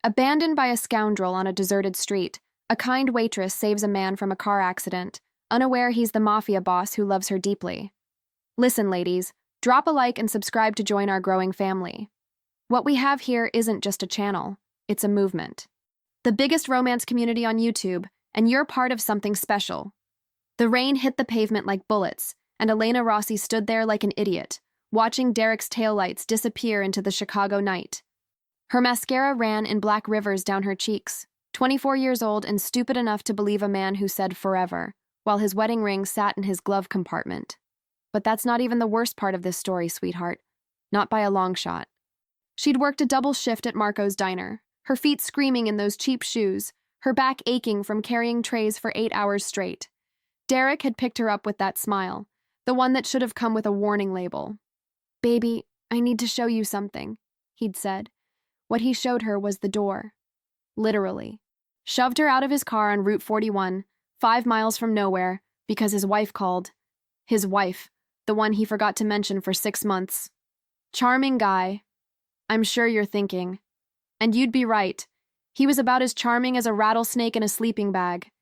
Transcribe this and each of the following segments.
Abandoned by a scoundrel on a deserted street, a kind waitress saves a man from a car accident, unaware he's the mafia boss who loves her deeply. Listen, ladies, drop a like and subscribe to join our growing family. What we have here isn't just a channel, it's a movement. The biggest romance community on YouTube, and you're part of something special. The rain hit the pavement like bullets, and Elena Rossi stood there like an idiot, watching Derek's taillights disappear into the Chicago night. Her mascara ran in black rivers down her cheeks, 24 years old and stupid enough to believe a man who said forever, while his wedding ring sat in his glove compartment. But that's not even the worst part of this story, sweetheart. Not by a long shot. She'd worked a double shift at Marco's diner, her feet screaming in those cheap shoes, her back aching from carrying trays for 8 hours straight. Derek had picked her up with that smile, the one that should have come with a warning label. "Baby, I need to show you something," he'd said. What he showed her was the door. Literally. Shoved her out of his car on Route 41, 5 miles from nowhere, because his wife called. His wife, the one he forgot to mention for 6 months. Charming guy. I'm sure you're thinking. And you'd be right. He was about as charming as a rattlesnake in a sleeping bag.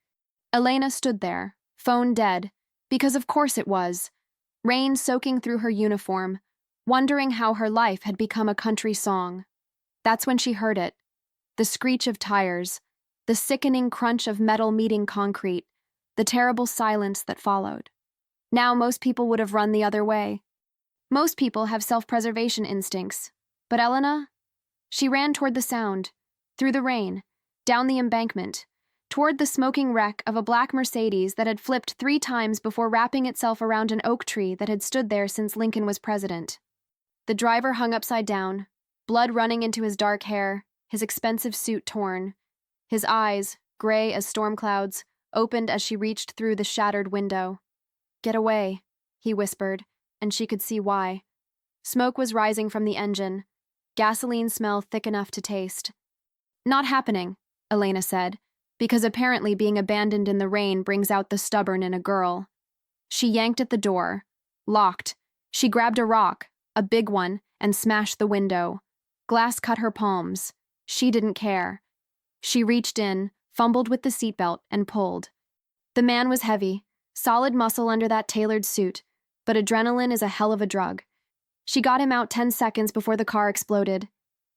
Elena stood there, phone dead, because of course it was, rain soaking through her uniform, wondering how her life had become a country song. That's when she heard it. The screech of tires, the sickening crunch of metal meeting concrete, the terrible silence that followed. Now most people would have run the other way. Most people have self-preservation instincts. But Elena? She ran toward the sound, through the rain, down the embankment, toward the smoking wreck of a black Mercedes that had flipped 3 times before wrapping itself around an oak tree that had stood there since Lincoln was president. The driver hung upside down, blood running into his dark hair, his expensive suit torn. His eyes, gray as storm clouds, opened as she reached through the shattered window. "Get away," he whispered, and she could see why. Smoke was rising from the engine, gasoline smell thick enough to taste. "Not happening," Elena said, because apparently being abandoned in the rain brings out the stubborn in a girl. She yanked at the door. Locked. She grabbed a rock, a big one, and smashed the window. Glass cut her palms. She didn't care. She reached in, fumbled with the seatbelt, and pulled. The man was heavy, solid muscle under that tailored suit, but adrenaline is a hell of a drug. She got him out 10 seconds before the car exploded.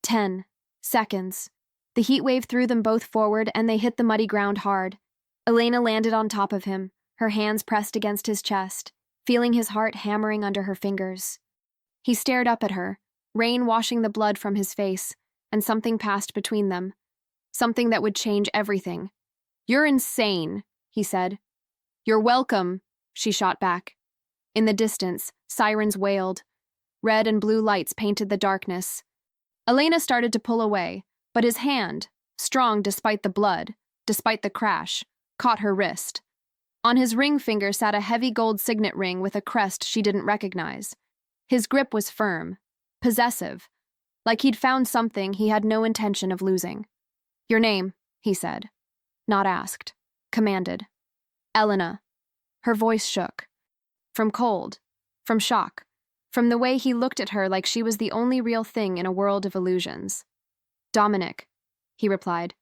10 seconds. The heat wave threw them both forward, and they hit the muddy ground hard. Elena landed on top of him, her hands pressed against his chest, feeling his heart hammering under her fingers. He stared up at her, rain washing the blood from his face, and something passed between them. Something that would change everything. "You're insane," he said. "You're welcome," she shot back. In the distance, sirens wailed. Red and blue lights painted the darkness. Elena started to pull away, but his hand, strong despite the blood, despite the crash, caught her wrist. On his ring finger sat a heavy gold signet ring with a crest she didn't recognize. His grip was firm, possessive, like he'd found something he had no intention of losing. "Your name," he said. Not asked. Commanded. "Elena." Her voice shook. From cold, from shock, from the way he looked at her like she was the only real thing in a world of illusions. "Dominic," he replied.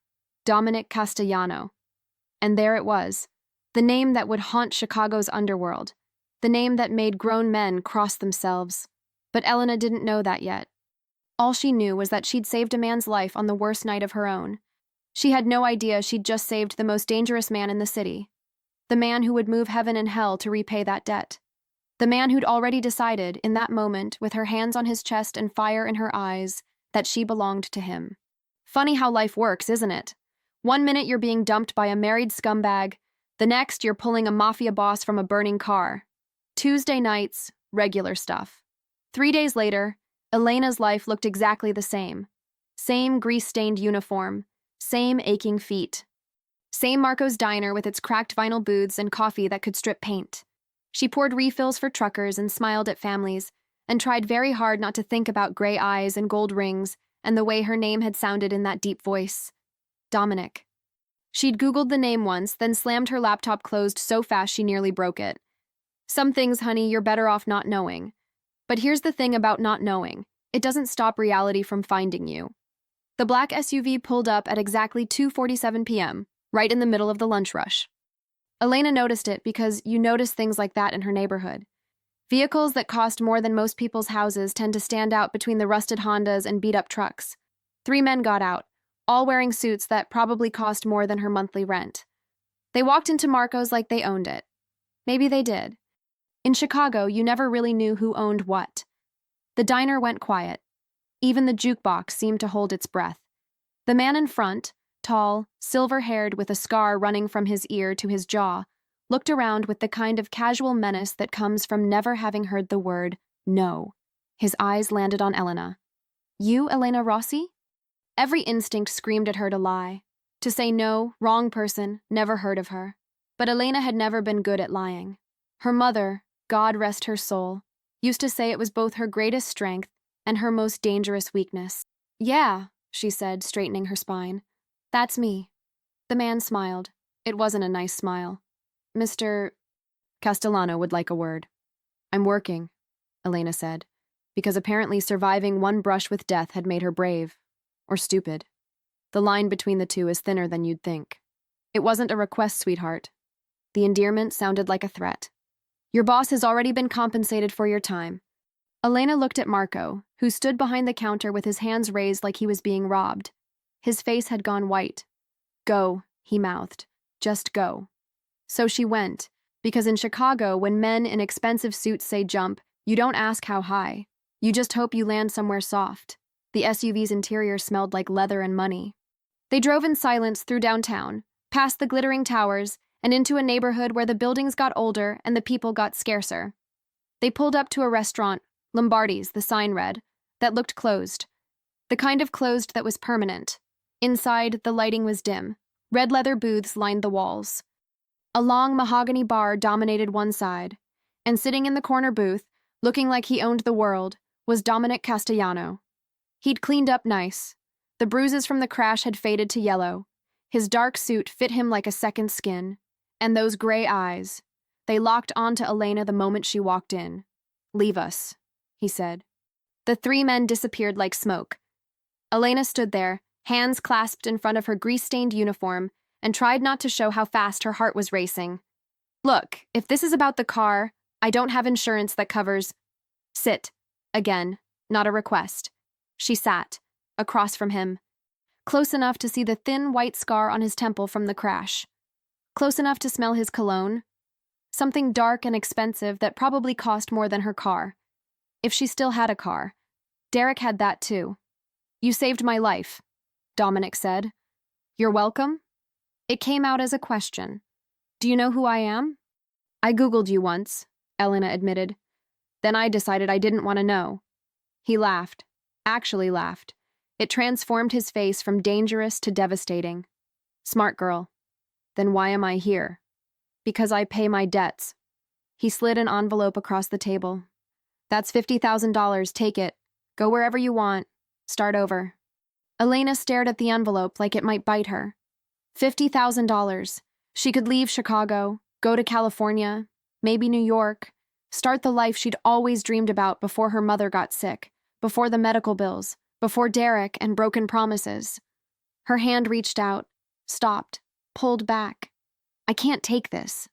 "Dominic Castellano." And there it was, the name that would haunt Chicago's underworld, the name that made grown men cross themselves. But Elena didn't know that yet. All she knew was that she'd saved a man's life on the worst night of her own. She had no idea she'd just saved the most dangerous man in the city. The man who would move heaven and hell to repay that debt. The man who'd already decided, in that moment, with her hands on his chest and fire in her eyes, that she belonged to him. Funny how life works, isn't it? One minute you're being dumped by a married scumbag, the next you're pulling a mafia boss from a burning car. Tuesday nights, regular stuff. 3 days later, Elena's life looked exactly the same. Same grease-stained uniform, same aching feet. Same Marco's diner with its cracked vinyl booths and coffee that could strip paint. She poured refills for truckers and smiled at families, and tried very hard not to think about gray eyes and gold rings and the way her name had sounded in that deep voice. Dominic. She'd Googled the name once, then slammed her laptop closed so fast she nearly broke it. Some things, honey, you're better off not knowing. But here's the thing about not knowing. It doesn't stop reality from finding you. The black SUV pulled up at exactly 2:47 p.m., right in the middle of the lunch rush. Elena noticed it because you notice things like that in her neighborhood. Vehicles that cost more than most people's houses tend to stand out between the rusted Hondas and beat-up trucks. 3 men got out, all wearing suits that probably cost more than her monthly rent. They walked into Marco's like they owned it. Maybe they did. In Chicago, you never really knew who owned what. The diner went quiet. Even the jukebox seemed to hold its breath. The man in front, tall, silver-haired with a scar running from his ear to his jaw, looked around with the kind of casual menace that comes from never having heard the word no. His eyes landed on Elena. You, Elena Rossi? Every instinct screamed at her to lie. To say no, wrong person, never heard of her. But Elena had never been good at lying. Her mother, God rest her soul, used to say it was both her greatest strength and her most dangerous weakness. Yeah, she said, straightening her spine. That's me. The man smiled. It wasn't a nice smile. Mr. Castellano would like a word. I'm working, Elena said, because apparently surviving one brush with death had made her brave. Or stupid. The line between the two is thinner than you'd think. It wasn't a request, sweetheart. The endearment sounded like a threat. Your boss has already been compensated for your time. Elena looked at Marco, who stood behind the counter with his hands raised like he was being robbed. His face had gone white. Go, he mouthed. Just go. So she went, because in Chicago, when men in expensive suits say jump, you don't ask how high. You just hope you land somewhere soft. The SUV's interior smelled like leather and money. They drove in silence through downtown, past the glittering towers, and into a neighborhood where the buildings got older and the people got scarcer. They pulled up to a restaurant, Lombardi's, the sign read, that looked closed. The kind of closed that was permanent. Inside, the lighting was dim. Red leather booths lined the walls. A long mahogany bar dominated one side, and sitting in the corner booth, looking like he owned the world, was Dominic Castellano. He'd cleaned up nice. The bruises from the crash had faded to yellow. His dark suit fit him like a second skin. And those gray eyes. They locked onto Elena the moment she walked in. Leave us, he said. The 3 men disappeared like smoke. Elena stood there, hands clasped in front of her grease-stained uniform, and tried not to show how fast her heart was racing. Look, if this is about the car, I don't have insurance that covers... Sit. Again, not a request. She sat, across from him, close enough to see the thin white scar on his temple from the crash. Close enough to smell his cologne. Something dark and expensive that probably cost more than her car. If she still had a car. Derek had that too. You saved my life, Dominic said. You're welcome? It came out as a question. Do you know who I am? I Googled you once, Elena admitted. Then I decided I didn't want to know. He laughed. Actually laughed. It transformed his face from dangerous to devastating. Smart girl. Then why am I here? Because I pay my debts. He slid an envelope across the table. That's $50,000, take it. Go wherever you want. Start over. Elena stared at the envelope like it might bite her. $50,000. She could leave Chicago, go to California, maybe New York, start the life she'd always dreamed about before her mother got sick, before the medical bills, before Derek and broken promises. Her hand reached out, stopped, pulled back. I can't take this.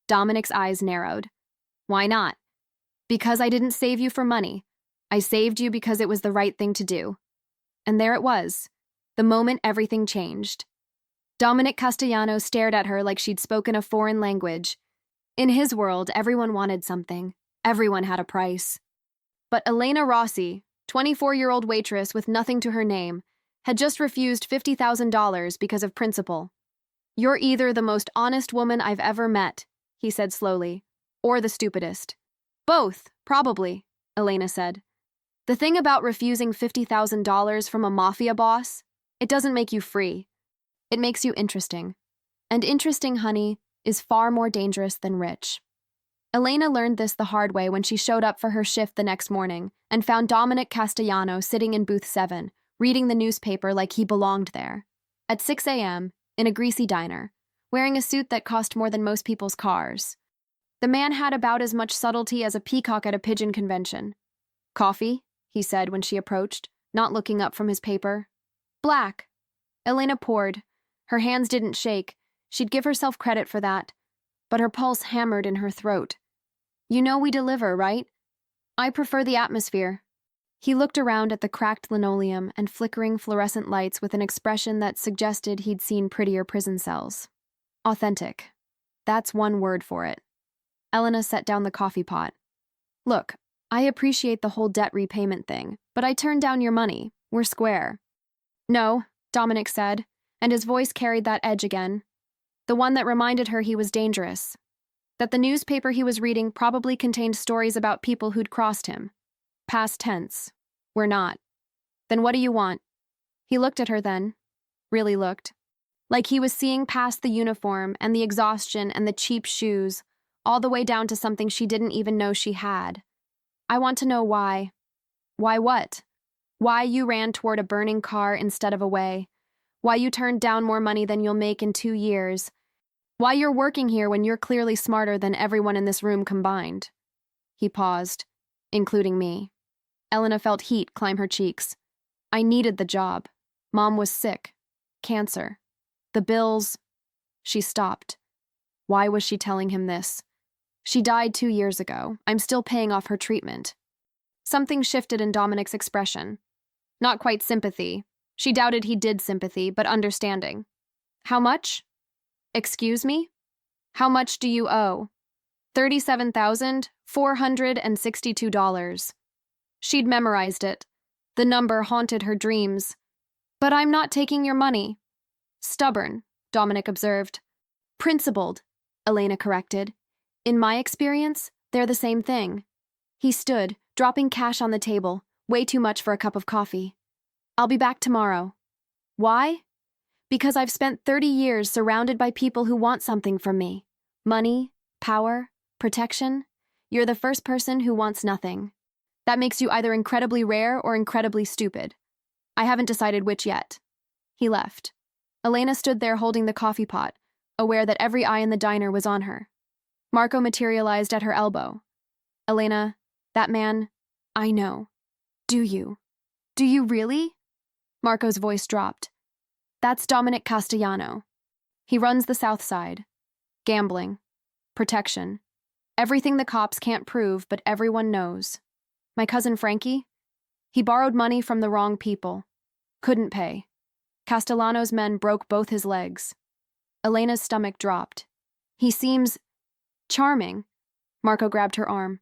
Dominic's eyes narrowed. Why not? Because I didn't save you for money. I saved you because it was the right thing to do. And there it was, the moment everything changed. Dominic Castellano stared at her like she'd spoken a foreign language. In his world, everyone wanted something. Everyone had a price. But Elena Rossi, 24-year-old waitress with nothing to her name, had just refused $50,000 because of principle. You're either the most honest woman I've ever met, he said slowly, or the stupidest. Both, probably, Elena said. The thing about refusing $50,000 from a mafia boss, it doesn't make you free. It makes you interesting. And interesting, honey, is far more dangerous than rich. Elena learned this the hard way when she showed up for her shift the next morning and found Dominic Castellano sitting in booth 7, reading the newspaper like he belonged there. At 6 a.m., in a greasy diner, wearing a suit that cost more than most people's cars. The man had about as much subtlety as a peacock at a pigeon convention. Coffee, he said when she approached, not looking up from his paper. Black. Elena poured. Her hands didn't shake. She'd give herself credit for that. But her pulse hammered in her throat. You know we deliver, right? I prefer the atmosphere. He looked around at the cracked linoleum and flickering fluorescent lights with an expression that suggested he'd seen prettier prison cells. Authentic. That's one word for it. Elena set down the coffee pot. Look, I appreciate the whole debt repayment thing, but I turned down your money. We're square. No, Dominic said, and his voice carried that edge again. The one that reminded her he was dangerous. That the newspaper he was reading probably contained stories about people who'd crossed him. Past tense. We're not. Then what do you want? He looked at her then. Really looked. Like he was seeing past the uniform and the exhaustion and the cheap shoes, all the way down to something she didn't even know she had. I want to know why. Why what? Why you ran toward a burning car instead of away. Why you turned down more money than you'll make in 2 years. Why you're working here when you're clearly smarter than everyone in this room combined. He paused, including me. Elena felt heat climb her cheeks. I needed the job. Mom was sick. Cancer. The bills. She stopped. Why was she telling him this? She died 2 years ago. I'm still paying off her treatment. Something shifted in Dominic's expression. Not quite sympathy. She doubted he did sympathy, but understanding. How much? Excuse me? How much do you owe? $37,462. She'd memorized it. The number haunted her dreams. But I'm not taking your money. Stubborn, Dominic observed. Principled, Elena corrected. In my experience, they're the same thing. He stood, dropping cash on the table, way too much for a cup of coffee. I'll be back tomorrow. Why? Because I've spent 30 years surrounded by people who want something from me. Money, power, protection. You're the first person who wants nothing. That makes you either incredibly rare or incredibly stupid. I haven't decided which yet. He left. Elena stood there holding the coffee pot, aware that every eye in the diner was on her. Marco materialized at her elbow. Elena, that man, I know. Do you? Do you really? Marco's voice dropped. That's Dominic Castellano. He runs the South Side. Gambling. Protection. Everything the cops can't prove, but everyone knows. My cousin Frankie? He borrowed money from the wrong people. Couldn't pay. Castellano's men broke both his legs. Elena's stomach dropped. He seems charming. Marco grabbed her arm.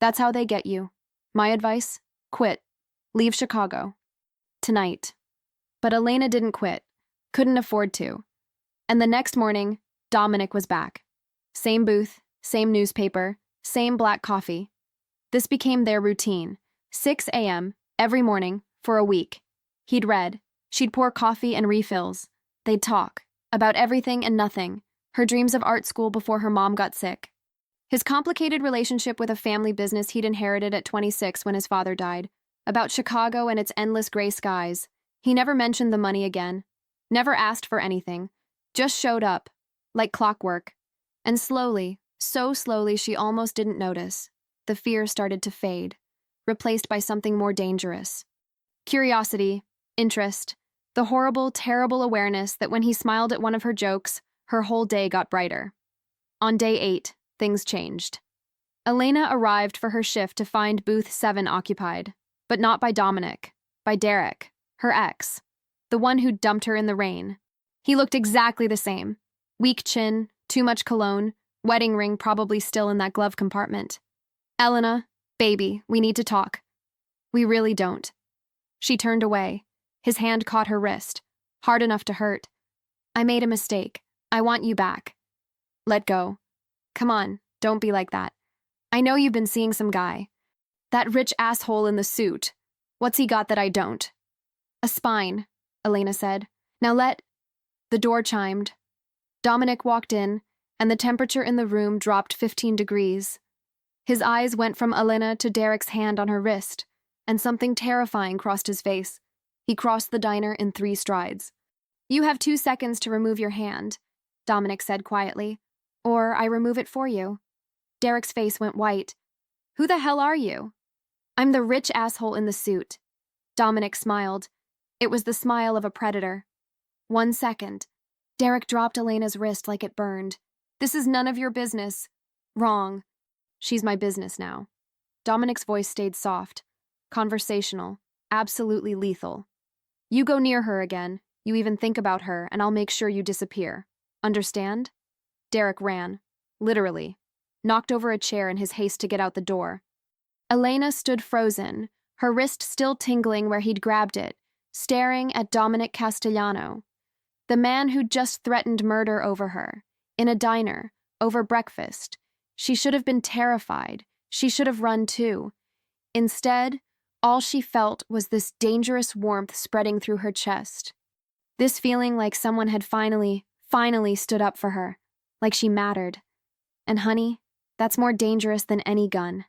That's how they get you. My advice? Quit. Leave Chicago. Tonight. But Elena didn't quit. Couldn't afford to. And the next morning, Dominic was back. Same booth, same newspaper, same black coffee. This became their routine. 6 a.m. every morning for a week. He'd read. She'd pour coffee and refills. They'd talk. About everything and nothing. Her dreams of art school before her mom got sick. His complicated relationship with a family business he'd inherited at 26 when his father died. About Chicago and its endless gray skies. He never mentioned the money again. Never asked for anything. Just showed up. Like clockwork. And slowly, so slowly she almost didn't notice. The fear started to fade, replaced by something more dangerous. Curiosity, interest, the horrible, terrible awareness that when he smiled at one of her jokes, her whole day got brighter. On day 8, things changed. Elena arrived for her shift to find booth 7 occupied, but not by Dominic, by Derek, her ex, the one who dumped her in the rain. He looked exactly the same. Weak chin, too much cologne, wedding ring probably still in that glove compartment. Elena, baby, we need to talk. We really don't. She turned away. His hand caught her wrist, hard enough to hurt. I made a mistake. I want you back. Let go. Come on, don't be like that. I know you've been seeing some guy. That rich asshole in the suit. What's he got that I don't? A spine, Elena said. Now The door chimed. Dominic walked in, and the temperature in the room dropped 15 degrees. His eyes went from Elena to Derek's hand on her wrist, and something terrifying crossed his face. He crossed the diner in 3 strides. You have 2 seconds to remove your hand, Dominic said quietly, or I remove it for you. Derek's face went white. Who the hell are you? I'm the rich asshole in the suit. Dominic smiled. It was the smile of a predator. 1 second. Derek dropped Elena's wrist like it burned. This is none of your business. Wrong. She's my business now. Dominic's voice stayed soft, conversational, absolutely lethal. You go near her again, you even think about her, and I'll make sure you disappear. Understand? Derek ran, literally, knocked over a chair in his haste to get out the door. Elena stood frozen, her wrist still tingling where he'd grabbed it, staring at Dominic Castellano, the man who'd just threatened murder over her, in a diner, over breakfast. She should have been terrified. She should have run too. Instead, all she felt was this dangerous warmth spreading through her chest. This feeling like someone had finally stood up for her, like she mattered. And honey, that's more dangerous than any gun.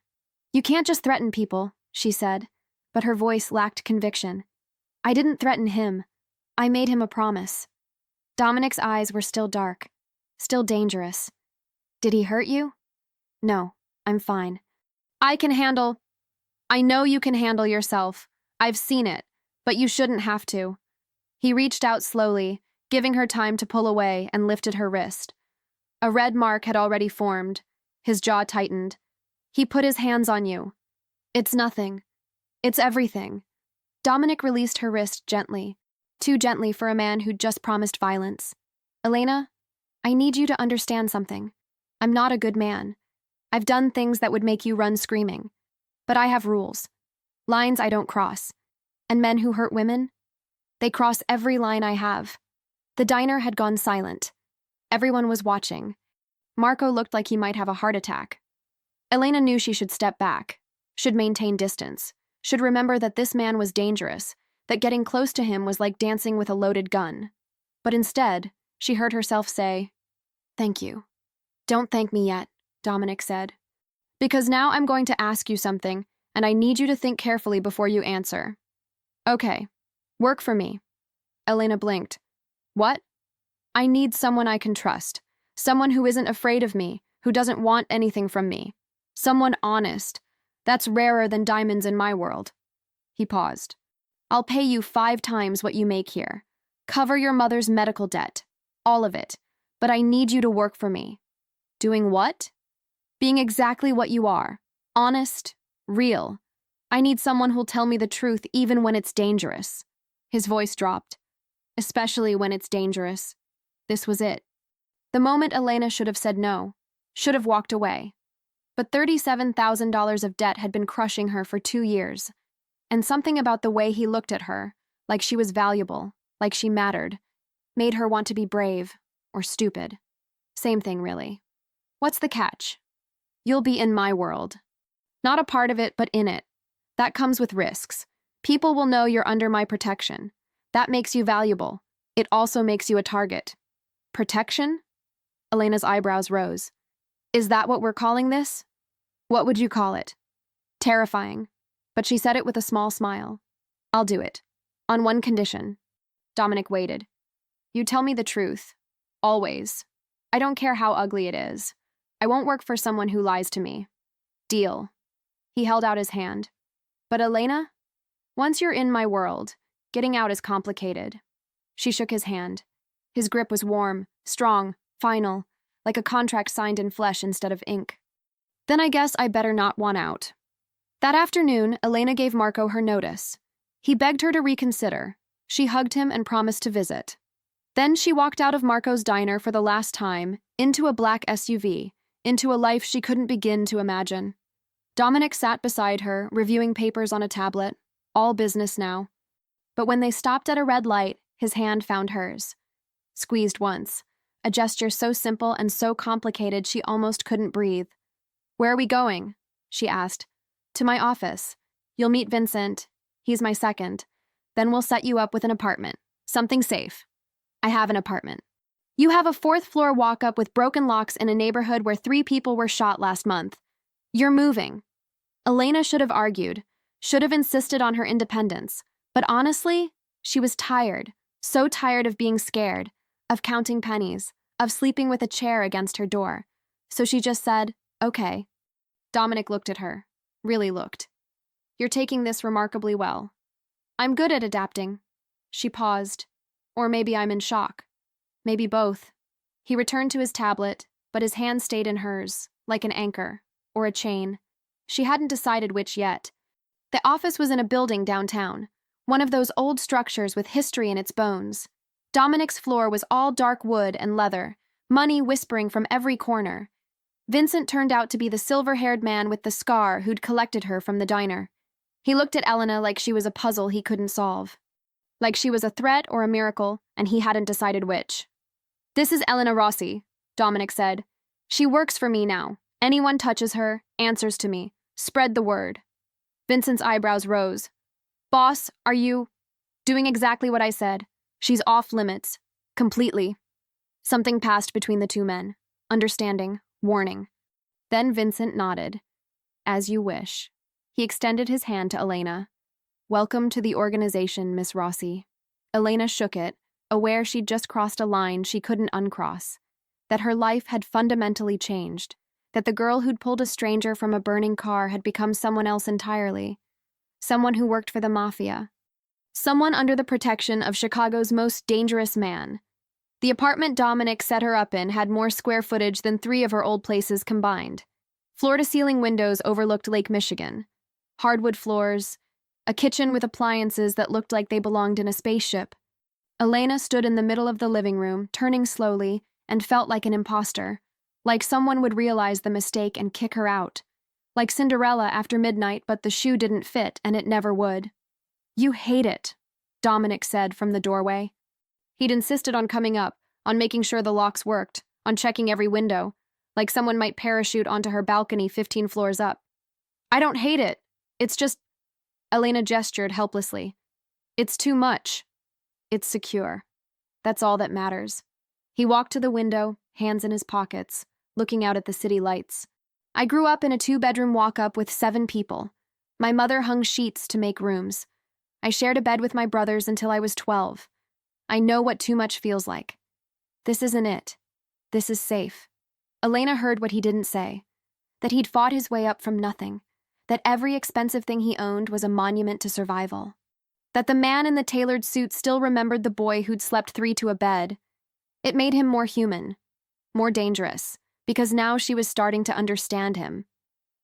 You can't just threaten people, she said, but her voice lacked conviction. I didn't threaten him. I made him a promise. Dominic's eyes were still dark, still dangerous. Did he hurt you? No, I'm fine. I know you can handle yourself. I've seen it, but you shouldn't have to. He reached out slowly, giving her time to pull away, and lifted her wrist. A red mark had already formed. His jaw tightened. He put his hands on you. It's nothing. It's everything. Dominic released her wrist gently, too gently for a man who'd just promised violence. Elena, I need you to understand something. I'm not a good man. I've done things that would make you run screaming. But I have rules. Lines I don't cross. And men who hurt women? They cross every line I have. The diner had gone silent. Everyone was watching. Marco looked like he might have a heart attack. Elena knew she should step back, should maintain distance, should remember that this man was dangerous, that getting close to him was like dancing with a loaded gun. But instead, she heard herself say, "Thank you." "Don't thank me yet," Dominic said. "Because now I'm going to ask you something, and I need you to think carefully before you answer." "Okay. Work for me." Elena blinked. "What?" "I need someone I can trust. Someone who isn't afraid of me, who doesn't want anything from me. Someone honest. That's rarer than diamonds in my world." He paused. "I'll pay you 5 times what you make here. Cover your mother's medical debt. All of it. But I need you to work for me." "Doing what?" "Being exactly what you are. Honest. Real. I need someone who'll tell me the truth even when it's dangerous." His voice dropped. "Especially when it's dangerous." This was it. The moment Elena should have said no, should have walked away. But $37,000 of debt had been crushing her for 2 years, and something about the way he looked at her, like she was valuable, like she mattered, made her want to be brave, or stupid. Same thing, really. "What's the catch?" "You'll be in my world. Not a part of it, but in it. That comes with risks. People will know you're under my protection. That makes you valuable. It also makes you a target." "Protection?" Elena's eyebrows rose. "Is that what we're calling this?" "What would you call it?" "Terrifying." But she said it with a small smile. "I'll do it. On one condition." Dominic waited. "You tell me the truth. Always. I don't care how ugly it is. I won't work for someone who lies to me." "Deal." He held out his hand. "But Elena, once you're in my world, getting out is complicated." She shook his hand. His grip was warm, strong, final, like a contract signed in flesh instead of ink. "Then I guess I better not want out." That afternoon, Elena gave Marco her notice. He begged her to reconsider. She hugged him and promised to visit. Then she walked out of Marco's diner for the last time, into a black SUV, into a life she couldn't begin to imagine. Dominic sat beside her, reviewing papers on a tablet. All business now. But when they stopped at a red light, his hand found hers. Squeezed once, a gesture so simple and so complicated she almost couldn't breathe. "Where are we going?" she asked. "To my office. You'll meet Vincent. He's my second. Then we'll set you up with an apartment. Something safe." "I have an apartment." "You have a 4th-floor walk-up with broken locks in a neighborhood where 3 people were shot last month. You're moving." Elena should have argued, should have insisted on her independence. But honestly, she was tired, so tired of being scared, of counting pennies, of sleeping with a chair against her door. So she just said, "Okay." Dominic looked at her, really looked. "You're taking this remarkably well." "I'm good at adapting." She paused. Or maybe I'm in shock. Maybe both. He returned to his tablet, but his hand stayed in hers, like an anchor, or a chain. She hadn't decided which yet. The office was in a building downtown, one of those old structures with history in its bones. Dominic's floor was all dark wood and leather, money whispering from every corner. Vincent turned out to be the silver-haired man with the scar who'd collected her from the diner. He looked at Elena like she was a puzzle he couldn't solve. Like she was a threat or a miracle, and he hadn't decided which. "This is Elena Rossi," Dominic said. "She works for me now. Anyone touches her, answers to me. Spread the word." Vincent's eyebrows rose. "Boss, are you doing exactly what I said? She's off limits. Completely." Something passed between the two men. Understanding, warning. Then Vincent nodded. "As you wish." He extended his hand to Elena. "Welcome to the organization, Miss Rossi." Elena shook it, aware she'd just crossed a line she couldn't uncross. That her life had fundamentally changed. That the girl who'd pulled a stranger from a burning car had become someone else entirely. Someone who worked for the Mafia. Someone under the protection of Chicago's most dangerous man. The apartment Dominic set her up in had more square footage than 3 of her old places combined. Floor-to-ceiling windows overlooked Lake Michigan. Hardwood floors. A kitchen with appliances that looked like they belonged in a spaceship. Elena stood in the middle of the living room, turning slowly, and felt like an imposter. Like someone would realize the mistake and kick her out. Like Cinderella after midnight, but the shoe didn't fit, and it never would. "You hate it," Dominic said from the doorway. He'd insisted on coming up, on making sure the locks worked, on checking every window, like someone might parachute onto her balcony 15 floors up. "I don't hate it. It's just..." Elena gestured helplessly. "It's too much. It's secure. That's all that matters." He walked to the window, hands in his pockets, looking out at the city lights. "I grew up in a 2-bedroom walk-up with 7 people. My mother hung sheets to make rooms. I shared a bed with my brothers until I was 12. I know what too much feels like. This isn't it. This is safe." Elena heard what he didn't say. That he'd fought his way up from nothing. That every expensive thing he owned was a monument to survival. That the man in the tailored suit still remembered the boy who'd slept 3 to a bed. It made him more human. More dangerous. Because now she was starting to understand him.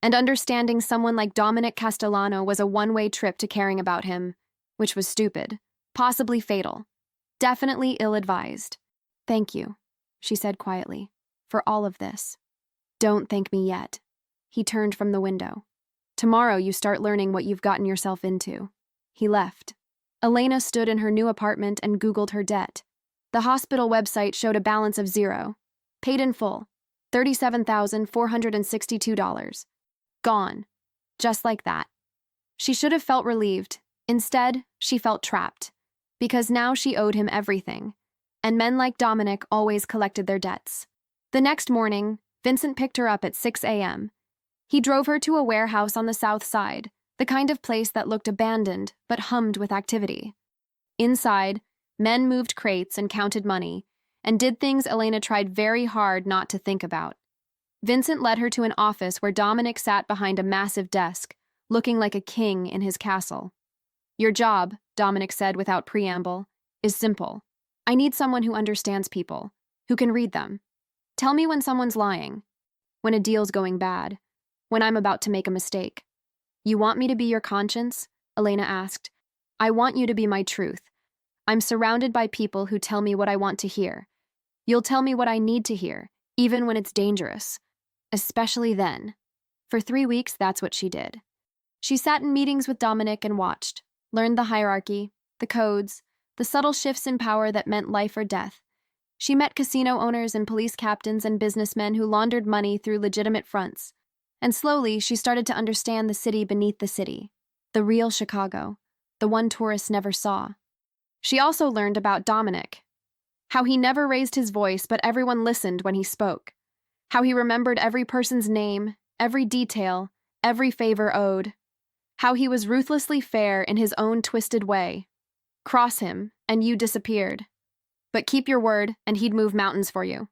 And understanding someone like Dominic Castellano was a one-way trip to caring about him. Which was stupid. Possibly fatal. Definitely ill-advised. "Thank you," she said quietly, "for all of this." "Don't thank me yet." He turned from the window. "Tomorrow you start learning what you've gotten yourself into." He left. Elena stood in her new apartment and Googled her debt. The hospital website showed a balance of 0. Paid in full. $37,462. Gone. Just like that. She should have felt relieved. Instead, she felt trapped. Because now she owed him everything. And men like Dominic always collected their debts. The next morning, Vincent picked her up at 6 a.m. He drove her to a warehouse on the south side, the kind of place that looked abandoned but hummed with activity. Inside, men moved crates and counted money, and did things Elena tried very hard not to think about. Vincent led her to an office where Dominic sat behind a massive desk, looking like a king in his castle. "Your job," Dominic said without preamble, "is simple. I need someone who understands people, who can read them. Tell me when someone's lying, when a deal's going bad, when I'm about to make a mistake." "You want me to be your conscience?" Elena asked. "I want you to be my truth. I'm surrounded by people who tell me what I want to hear. You'll tell me what I need to hear, even when it's dangerous. Especially then." For 3 weeks, that's what she did. She sat in meetings with Dominic and watched, learned the hierarchy, the codes, the subtle shifts in power that meant life or death. She met casino owners and police captains and businessmen who laundered money through legitimate fronts. And slowly, she started to understand the city beneath the city. The real Chicago. The one tourists never saw. She also learned about Dominic. How he never raised his voice, but everyone listened when he spoke. How he remembered every person's name, every detail, every favor owed. How he was ruthlessly fair in his own twisted way. Cross him, and you disappeared. But keep your word, and he'd move mountains for you.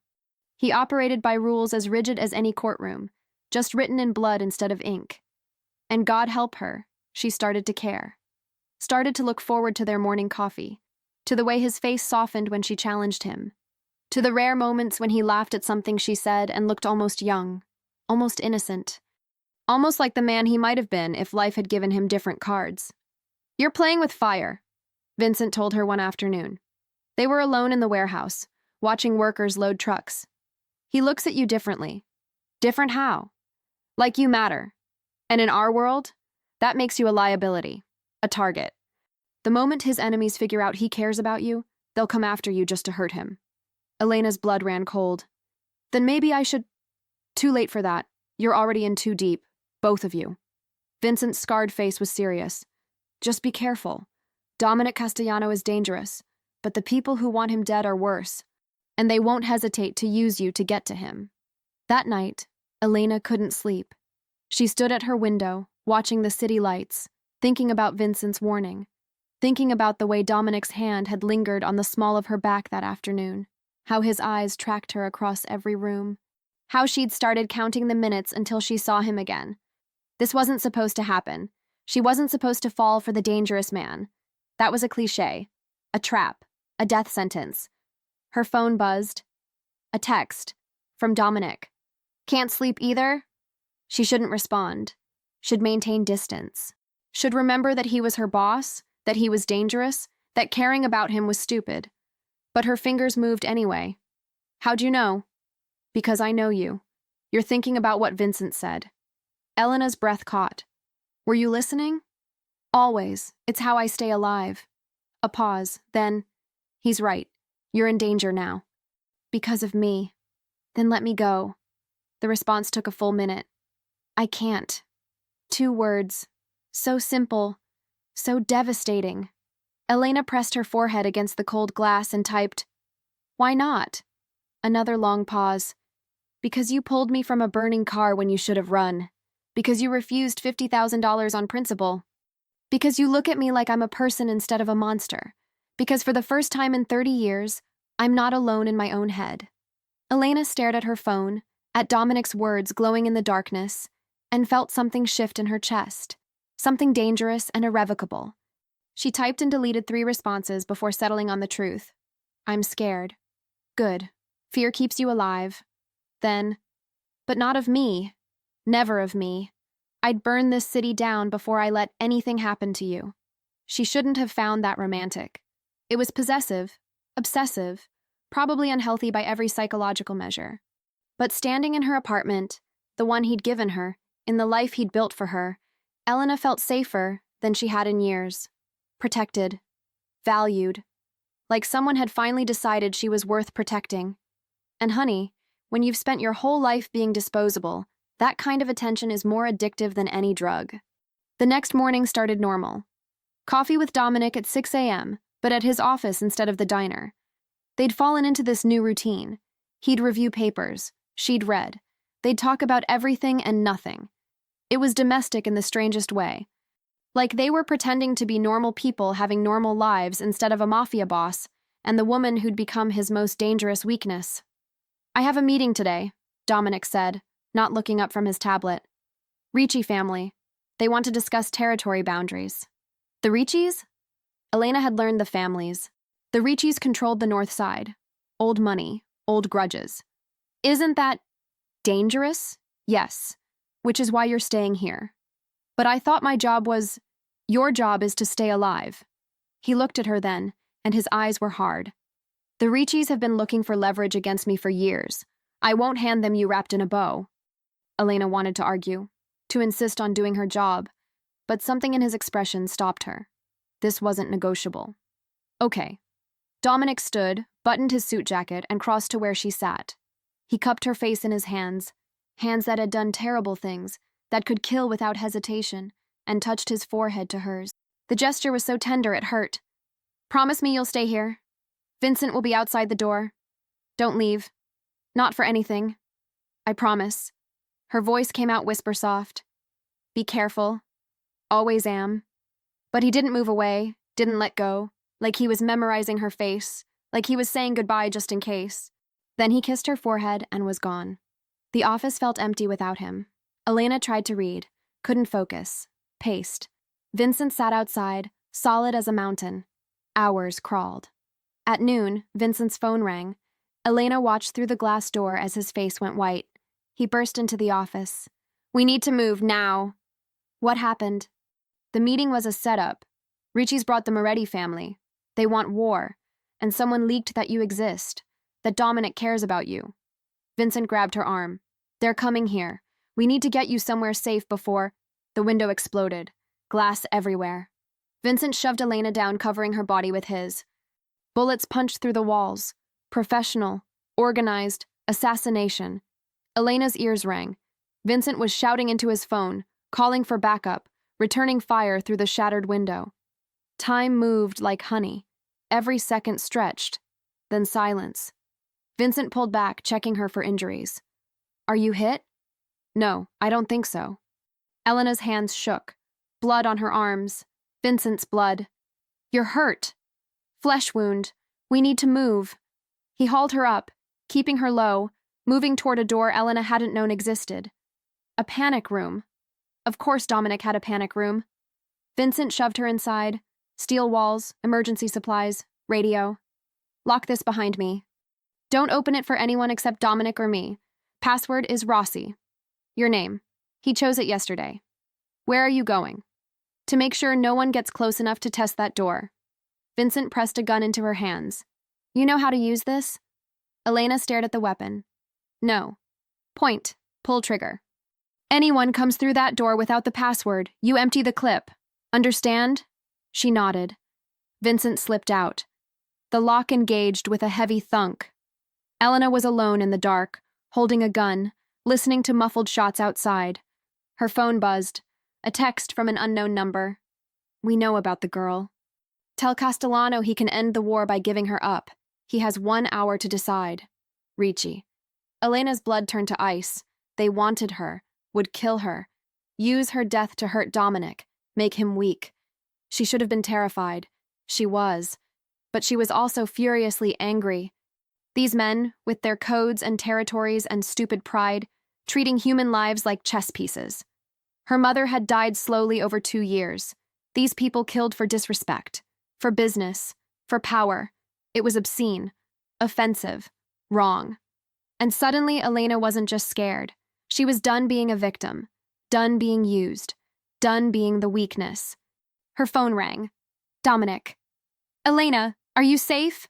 He operated by rules as rigid as any courtroom, just written in blood instead of ink. And God help her, she started to care. Started to look forward to their morning coffee. to the way his face softened when she challenged him, to the rare moments when he laughed at something she said and looked almost young, almost innocent, almost like the man he might have been if life had given him different cards. "You're playing with fire," Vincent told her one afternoon. They were alone in the warehouse, watching workers load trucks. "He looks at you differently." "Different how?" "Like you matter. And in our world, that makes you a liability, a target. The moment his enemies figure out he cares about you, they'll come after you just to hurt him." Elena's blood ran cold. "Then maybe I should—" "Too late for that. You're already in too deep, both of you." Vincent's scarred face was serious. "Just be careful. Dominic Castellano is dangerous, but the people who want him dead are worse, and they won't hesitate to use you to get to him." That night, Elena couldn't sleep. She stood at her window, watching the city lights, thinking about Vincent's warning, thinking about the way Dominic's hand had lingered on the small of her back that afternoon, how his eyes tracked her across every room, how she'd started counting the minutes until she saw him again. This wasn't supposed to happen. She wasn't supposed to fall for the dangerous man. That was a cliché, a trap, a death sentence. Her phone buzzed. A text from Dominic. "Can't sleep either?" She shouldn't respond. Should maintain distance. Should remember that he was her boss, that he was dangerous, that caring about him was stupid. But her fingers moved anyway. "How'd you know?" "Because I know you. You're thinking about what Vincent said." Elena's breath caught. "Were you listening?" "Always. It's how I stay alive." A pause, then, "He's right. You're in danger now." "Because of me." "Then let me go." The response took a full minute. "I can't." 2 words. So simple. So devastating. Elena pressed her forehead against the cold glass and typed, "Why not?" Another long pause. "Because you pulled me from a burning car when you should have run. Because you refused $50,000 on principle. Because you look at me like I'm a person instead of a monster. Because for the first time in 30 years, I'm not alone in my own head." Elena stared at her phone, at Dominic's words glowing in the darkness, and felt something shift in her chest, something dangerous and irrevocable. She typed and deleted 3 responses before settling on the truth. "I'm scared." "Good. Fear keeps you alive." Then, "But not of me. Never of me. I'd burn this city down before I let anything happen to you." She shouldn't have found that romantic. It was possessive, obsessive, probably unhealthy by every psychological measure. But standing in her apartment, the one he'd given her, in the life he'd built for her, Elena felt safer than she had in years. Protected. Valued. Like someone had finally decided she was worth protecting. And honey, when you've spent your whole life being disposable, that kind of attention is more addictive than any drug. The next morning started normal. Coffee with Dominic at 6 a.m., but at his office instead of the diner. They'd fallen into this new routine. He'd review papers. She'd read. They'd talk about everything and nothing. It was domestic in the strangest way. Like they were pretending to be normal people having normal lives instead of a mafia boss and the woman who'd become his most dangerous weakness. "I have a meeting today," Dominic said, not looking up from his tablet. "Ricci family. They want to discuss territory boundaries." The Riccis? Elena had learned the families. The Riccis controlled the north side. Old money, old grudges. "Isn't that dangerous?" "Yes, which is why you're staying here." "But I thought my job was—" "Your job is to stay alive." He looked at her then, and his eyes were hard. "The Riccis have been looking for leverage against me for years. I won't hand them you wrapped in a bow." Elena wanted to argue, to insist on doing her job, but something in his expression stopped her. This wasn't negotiable. "Okay." Dominic stood, buttoned his suit jacket, and crossed to where she sat. He cupped her face in his hands that had done terrible things, that could kill without hesitation, and touched his forehead to hers. The gesture was so tender it hurt. "Promise me you'll stay here. Vincent will be outside the door. Don't leave. Not for anything. I promise." Her voice came out whisper soft. "Be careful. Always am." But he didn't move away, didn't let go, like he was memorizing her face, like he was saying goodbye just in case. Then he kissed her forehead and was gone. The office felt empty without him. Elena tried to read, couldn't focus, paced. Vincent sat outside, solid as a mountain. Hours crawled. At noon, Vincent's phone rang. Elena watched through the glass door as his face went white. He burst into the office. "We need to move now." "What happened?" "The meeting was a setup. Ricci's brought the Moretti family. They want war, and someone leaked that you exist, that Dominic cares about you." Vincent grabbed her arm. "They're coming here. We need to get you somewhere safe before—" The window exploded. Glass everywhere. Vincent shoved Elena down, covering her body with his. Bullets punched through the walls. Professional, organized, assassination. Elena's ears rang. Vincent was shouting into his phone, calling for backup, returning fire through the shattered window. Time moved like honey. Every second stretched. Then silence. Vincent pulled back, checking her for injuries. "Are you hit?" "No, I don't think so." Elena's hands shook. Blood on her arms. Vincent's blood. "You're hurt." "Flesh wound. We need to move." He hauled her up, keeping her low, moving toward a door Elena hadn't known existed. A panic room. Of course Dominic had a panic room. Vincent shoved her inside. Steel walls, emergency supplies, radio. "Lock this behind me. Don't open it for anyone except Dominic or me. Password is Rossi. Your name. He chose it yesterday. Where are you going?" "To make sure no one gets close enough to test that door." Vincent pressed a gun into her hands. "You know how to use this?" Elena stared at the weapon. "No. Point. Pull trigger. Anyone comes through that door without the password, you empty the clip. Understand?" She nodded. Vincent slipped out. The lock engaged with a heavy thunk. Elena was alone in the dark, holding a gun, listening to muffled shots outside. Her phone buzzed. A text from an unknown number. "We know about the girl. Tell Castellano he can end the war by giving her up. He has 1 hour to decide. Ricci." Elena's blood turned to ice. They wanted her, would kill her, use her death to hurt Dominic, make him weak. She should have been terrified. She was. But she was also furiously angry. These men, with their codes and territories and stupid pride, treating human lives like chess pieces. Her mother had died slowly over 2 years. These people killed for disrespect, for business, for power. It was obscene, offensive, wrong. And suddenly Elena wasn't just scared. She was done being a victim, done being used, done being the weakness. Her phone rang. Dominic. "Elena, are you safe?"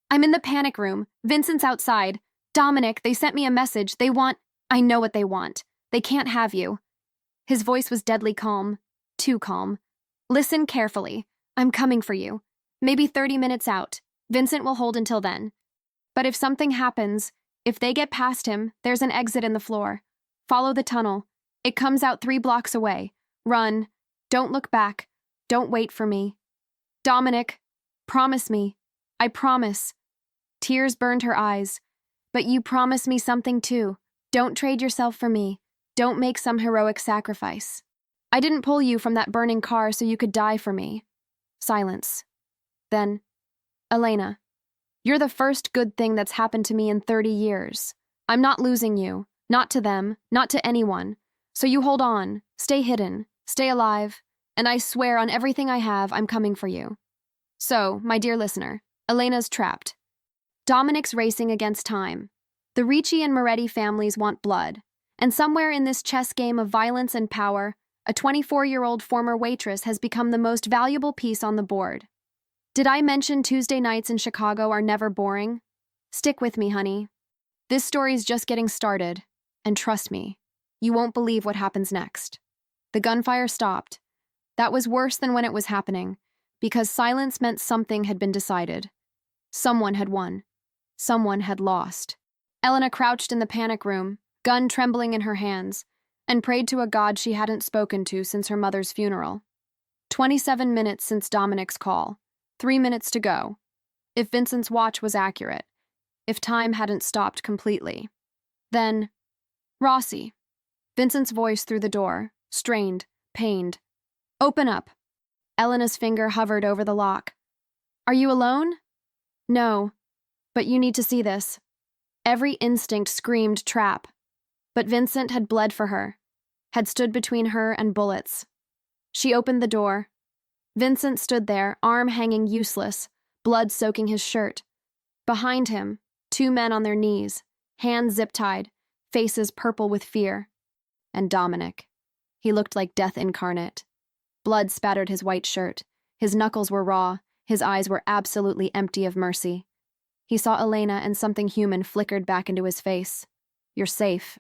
"I'm in the panic room. Vincent's outside. Dominic, they sent me a message. They want—" "I know what they want. They can't have you." His voice was deadly calm. Too calm. "Listen carefully. I'm coming for you. Maybe 30 minutes out. Vincent will hold until then. But if something happens, if they get past him, there's an exit in the floor. Follow the tunnel. It comes out 3 blocks away. Run. Don't look back. Don't wait for me. Dominic, promise me. I promise." Tears burned her eyes. "But you promise me something too. Don't trade yourself for me. Don't make some heroic sacrifice. I didn't pull you from that burning car so you could die for me." Silence. Then, "Elena, you're the first good thing that's happened to me in 30 years. I'm not losing you. Not to them, not to anyone. So you hold on, stay hidden, stay alive, and I swear on everything I have, I'm coming for you." So, my dear listener, Elena's trapped. Dominic's racing against time. The Ricci and Moretti families want blood. And somewhere in this chess game of violence and power, a 24-year-old former waitress has become the most valuable piece on the board. Did I mention Tuesday nights in Chicago are never boring? Stick with me, honey. This story's just getting started, and trust me, you won't believe what happens next. The gunfire stopped. That was worse than when it was happening, because silence meant something had been decided. Someone had won. Someone had lost. Elena crouched in the panic room, gun trembling in her hands, and prayed to a God she hadn't spoken to since her mother's funeral. 27 minutes since Dominic's call. 3 minutes to go. If Vincent's watch was accurate. If time hadn't stopped completely. Then, Rossi. Vincent's voice through the door, strained, pained. "Open up." Elena's finger hovered over the lock. "Are you alone?" "No, but you need to see this." Every instinct screamed trap. But Vincent had bled for her, had stood between her and bullets. She opened the door. Vincent stood there, arm hanging useless, blood soaking his shirt. Behind him, two men on their knees, hands zip-tied, faces purple with fear. And Dominic. He looked like death incarnate. Blood spattered his white shirt. His knuckles were raw. His eyes were absolutely empty of mercy. He saw Elena and something human flickered back into his face. You're safe.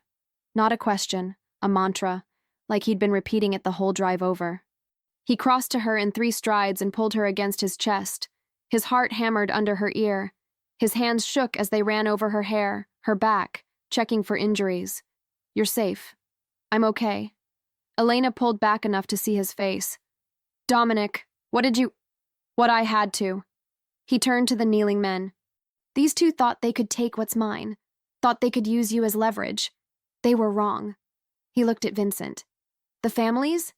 Not a question, a mantra, like he'd been repeating it the whole drive over. He crossed to her in 3 strides and pulled her against his chest. His heart hammered under her ear. His hands shook as they ran over her hair, her back, checking for injuries. You're safe. I'm okay. Elena pulled back enough to see his face. Dominic, what I had to. He turned to the kneeling men. These two thought they could take what's mine, thought they could use you as leverage. They were wrong. He looked at Vincent. The families?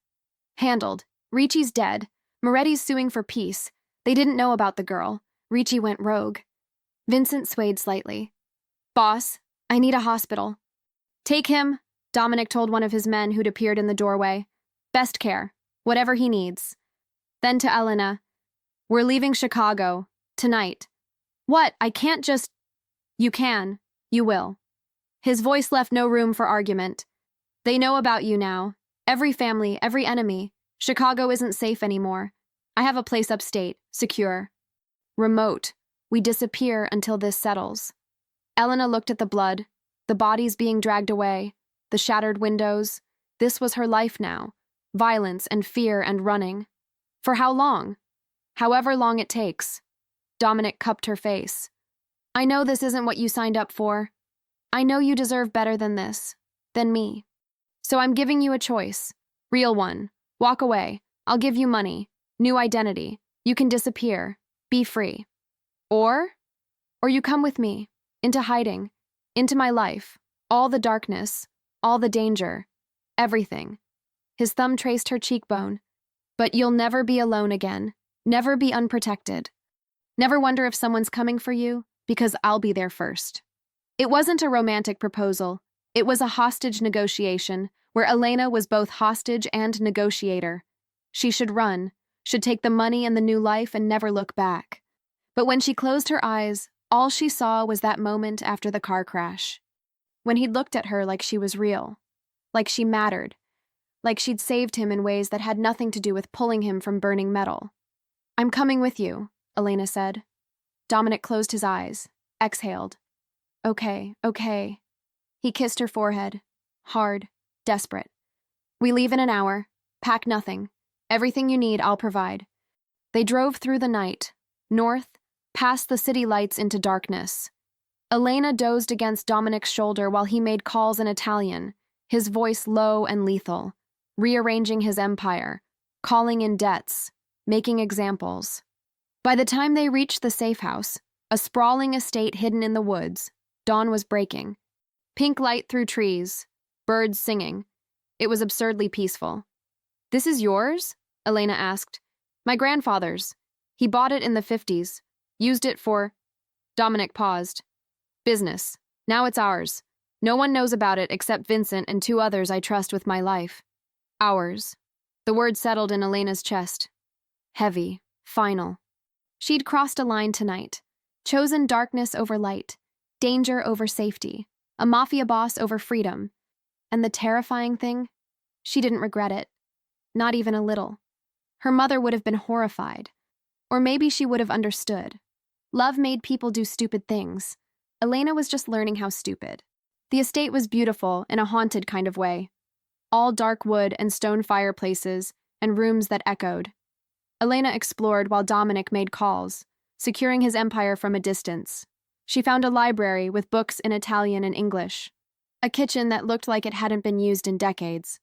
Handled. Ricci's dead. Moretti's suing for peace. They didn't know about the girl. Ricci went rogue. Vincent swayed slightly. Boss, I need a hospital. Take him, Dominic told one of his men who'd appeared in the doorway. Best care, whatever he needs. Then to Elena. We're leaving Chicago. Tonight. What? I can't just... You can. You will. His voice left no room for argument. They know about you now. Every family, every enemy. Chicago isn't safe anymore. I have a place upstate, secure. Remote. We disappear until this settles. Elena looked at the blood, the bodies being dragged away, the shattered windows. This was her life now. Violence and fear and running. For how long? However long it takes. Dominic cupped her face. I know this isn't what you signed up for. I know you deserve better than this, than me. So I'm giving you a choice. Real one. Walk away. I'll give you money. New identity. You can disappear. Be free. Or you come with me. Into hiding. Into my life. All the darkness. All the danger. Everything. His thumb traced her cheekbone. But you'll never be alone again. Never be unprotected. Never wonder if someone's coming for you, because I'll be there first. It wasn't a romantic proposal. It was a hostage negotiation, where Elena was both hostage and negotiator. She should run, should take the money and the new life and never look back. But when she closed her eyes, all she saw was that moment after the car crash. When he'd looked at her like she was real, like she mattered, like she'd saved him in ways that had nothing to do with pulling him from burning metal. I'm coming with you, Elena said. Dominic closed his eyes, exhaled. Okay. He kissed her forehead, hard, desperate. We leave in an hour. Pack nothing. Everything you need, I'll provide. They drove through the night, north, past the city lights into darkness. Elena dozed against Dominic's shoulder while he made calls in Italian, his voice low and lethal, rearranging his empire, calling in debts, making examples. By the time they reached the safe house, a sprawling estate hidden in the woods, dawn was breaking. Pink light through trees, birds singing. It was absurdly peaceful. This is yours? Elena asked. My grandfather's. He bought it in the 50s. Used it for... Dominic paused. Business. Now it's ours. No one knows about it except Vincent and 2 others I trust with my life. Ours. The word settled in Elena's chest. Heavy. Final. She'd crossed a line tonight. Chosen darkness over light. Danger over safety. A mafia boss over freedom. And the terrifying thing? She didn't regret it. Not even a little. Her mother would have been horrified. Or maybe she would have understood. Love made people do stupid things. Elena was just learning how stupid. The estate was beautiful in a haunted kind of way. All dark wood and stone fireplaces, and rooms that echoed. Elena explored while Dominic made calls, securing his empire from a distance. She found a library with books in Italian and English. A kitchen that looked like it hadn't been used in decades.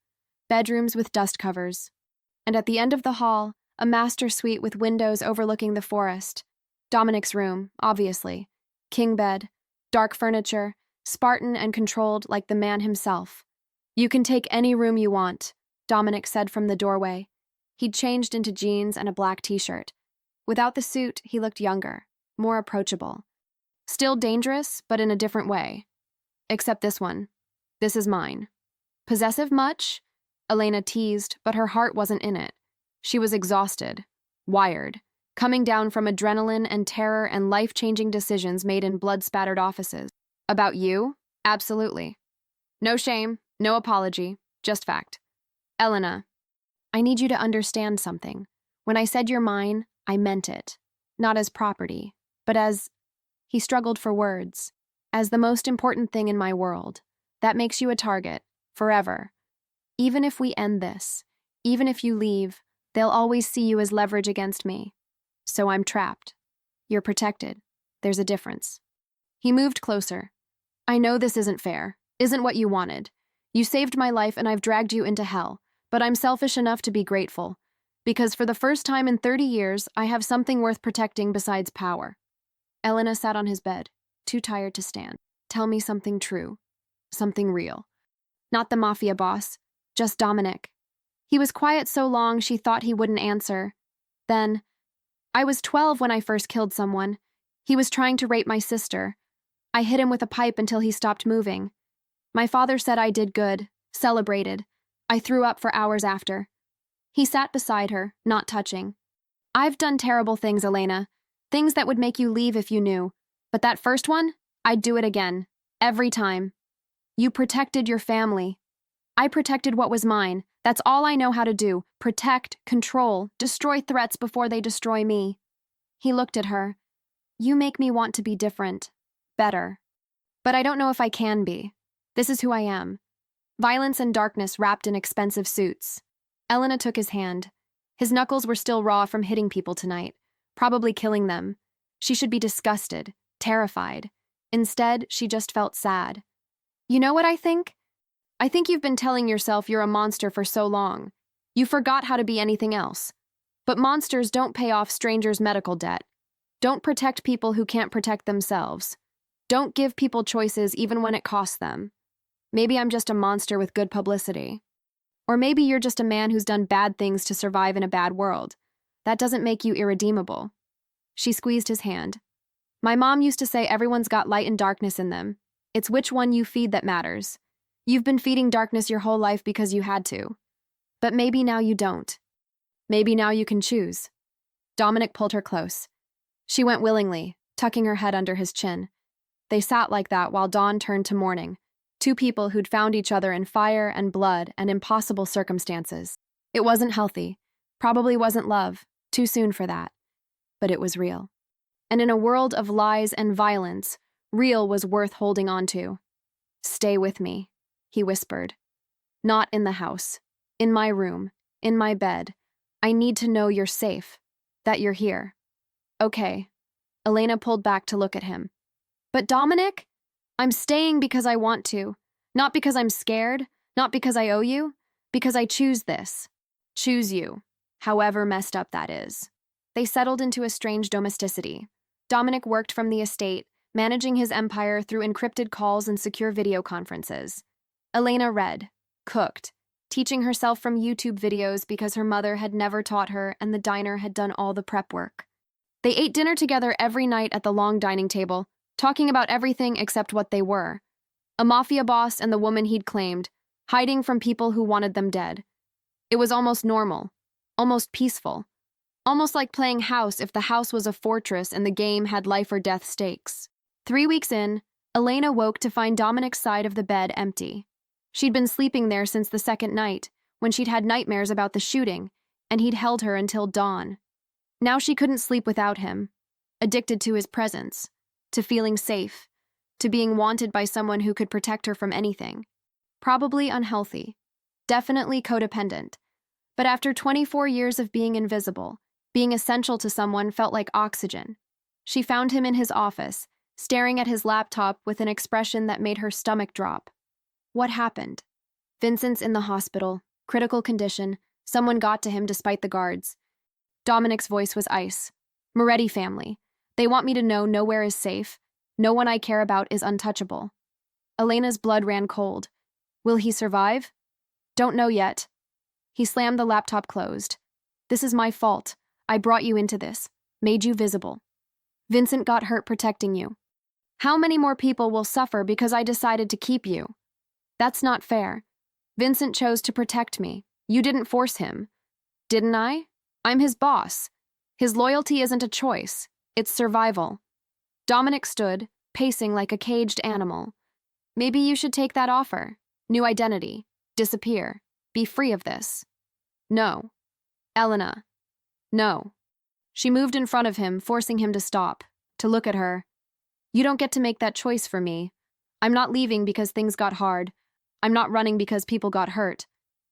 Bedrooms with dust covers. And at the end of the hall, a master suite with windows overlooking the forest. Dominic's room, obviously. King bed, dark furniture, Spartan and controlled like the man himself. You can take any room you want, Dominic said from the doorway. He'd changed into jeans and a black t-shirt. Without the suit, he looked younger, more approachable. Still dangerous, but in a different way. Except this one. This is mine. Possessive much? Elena teased, but her heart wasn't in it. She was exhausted. Wired. coming down from adrenaline and terror and life-changing decisions made in blood-spattered offices. About you? Absolutely. No shame, no apology, just fact. Elena, I need you to understand something. When I said you're mine, I meant it. Not as property, but as, he struggled for words, as the most important thing in my world. That makes you a target, forever. Even if we end this, even if you leave, they'll always see you as leverage against me. So I'm trapped. You're protected. There's a difference. He moved closer. I know this isn't fair, isn't what you wanted. You saved my life and I've dragged you into hell, but I'm selfish enough to be grateful. Because for the first time in 30 years, I have something worth protecting besides power. Elena sat on his bed, too tired to stand. Tell me something true. Something real. Not the Mafia Boss, just Dominic. He was quiet so long she thought he wouldn't answer. Then, I was 12 when I first killed someone. He was trying to rape my sister. I hit him with a pipe until he stopped moving. My father said I did good, celebrated. I threw up for hours after. He sat beside her, not touching. I've done terrible things, Elena. Things that would make you leave if you knew. But that first one, I'd do it again. Every time. You protected your family. I protected what was mine. That's all I know how to do. Protect, control, destroy threats before they destroy me. He looked at her. You make me want to be different. Better. But I don't know if I can be. This is who I am. Violence and darkness wrapped in expensive suits. Elena took his hand. His knuckles were still raw from hitting people tonight, probably killing them. She should be disgusted, terrified. Instead, she just felt sad. You know what I think? I think you've been telling yourself you're a monster for so long. You forgot how to be anything else. But monsters don't pay off strangers' medical debt. Don't protect people who can't protect themselves. Don't give people choices even when it costs them. Maybe I'm just a monster with good publicity. Or maybe you're just a man who's done bad things to survive in a bad world. That doesn't make you irredeemable. She squeezed his hand. My mom used to say everyone's got light and darkness in them. It's which one you feed that matters. You've been feeding darkness your whole life because you had to. But maybe now you don't. Maybe now you can choose. Dominic pulled her close. She went willingly, tucking her head under his chin. They sat like that while dawn turned to morning. Two people who'd found each other in fire and blood and impossible circumstances. It wasn't healthy. Probably wasn't love. Too soon for that. But it was real. And in a world of lies and violence, real was worth holding on to. Stay with me, he whispered. Not in the house. In my room. In my bed. I need to know you're safe. That you're here. Okay. Elena pulled back to look at him. But Dominic? I'm staying because I want to. Not because I'm scared. Not because I owe you. Because I choose this. Choose you. However messed up that is. They settled into a strange domesticity. Dominic worked from the estate, managing his empire through encrypted calls and secure video conferences. Elena read, cooked, teaching herself from YouTube videos because her mother had never taught her and the diner had done all the prep work. They ate dinner together every night at the long dining table, talking about everything except what they were. A mafia boss and the woman he'd claimed, hiding from people who wanted them dead. It was almost normal, almost peaceful, almost like playing house if the house was a fortress and the game had life or death stakes. 3 weeks in, Elena woke to find Dominic's side of the bed empty. She'd been sleeping there since the second night, when she'd had nightmares about the shooting, and he'd held her until dawn. Now she couldn't sleep without him, addicted to his presence. To feeling safe, to being wanted by someone who could protect her from anything. Probably unhealthy, definitely codependent. But after 24 years of being invisible, being essential to someone felt like oxygen. She found him in his office, staring at his laptop with an expression that made her stomach drop. What happened? Vincent's in the hospital, critical condition, someone got to him despite the guards. Dominic's voice was ice. Moretti family. They want me to know nowhere is safe. No one I care about is untouchable. Elena's blood ran cold. Will he survive? Don't know yet. He slammed the laptop closed. This is my fault. I brought you into this. Made you visible. Vincent got hurt protecting you. How many more people will suffer because I decided to keep you? That's not fair. Vincent chose to protect me. You didn't force him. Didn't I? I'm his boss. His loyalty isn't a choice, it's survival. Dominic stood, pacing like a caged animal. Maybe you should take that offer. New identity. Disappear. Be free of this. No. Elena. No. She moved in front of him, forcing him to stop, to look at her. You don't get to make that choice for me. I'm not leaving because things got hard. I'm not running because people got hurt.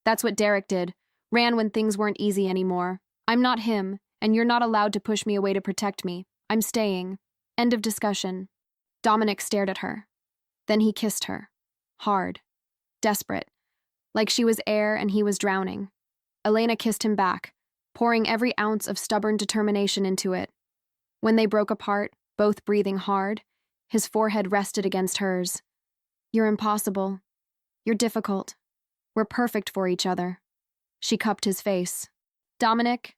That's what Derek did. Ran when things weren't easy anymore. I'm not him, and you're not allowed to push me away to protect me. I'm staying. End of discussion. Dominic stared at her. Then he kissed her. Hard. Desperate. Like she was air and he was drowning. Elena kissed him back, pouring every ounce of stubborn determination into it. When they broke apart, both breathing hard, his forehead rested against hers. You're impossible. You're difficult. We're perfect for each other. She cupped his face. Dominic,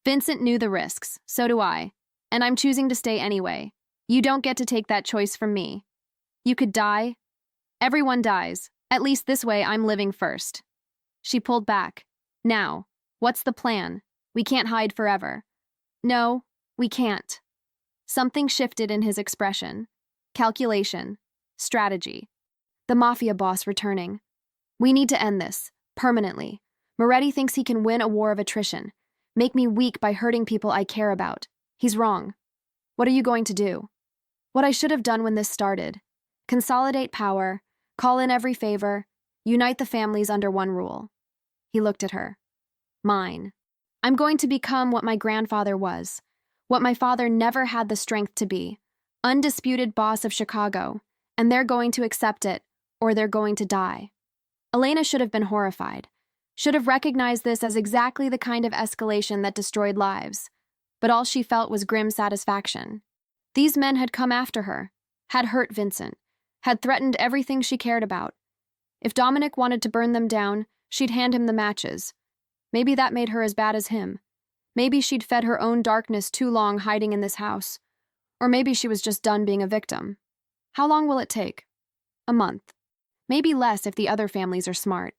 Vincent knew the risks, so do I, and I'm choosing to stay anyway. You don't get to take that choice from me. You could die. Everyone dies. At least this way I'm living first. She pulled back. Now, what's the plan? We can't hide forever. No, we can't. Something shifted in his expression. Calculation. Strategy. The Mafia boss returning. We need to end this, permanently. Moretti thinks he can win a war of attrition, make me weak by hurting people I care about. He's wrong. What are you going to do? What I should have done when this started. Consolidate power, call in every favor, unite the families under one rule. He looked at her. Mine. I'm going to become what my grandfather was, what my father never had the strength to be, undisputed boss of Chicago, and they're going to accept it, or they're going to die. Elena should have been horrified, should have recognized this as exactly the kind of escalation that destroyed lives, but all she felt was grim satisfaction. These men had come after her, had hurt Vincent, had threatened everything she cared about. If Dominic wanted to burn them down, she'd hand him the matches. Maybe that made her as bad as him. Maybe she'd fed her own darkness too long hiding in this house. Or maybe she was just done being a victim. How long will it take? A month. Maybe less if the other families are smart.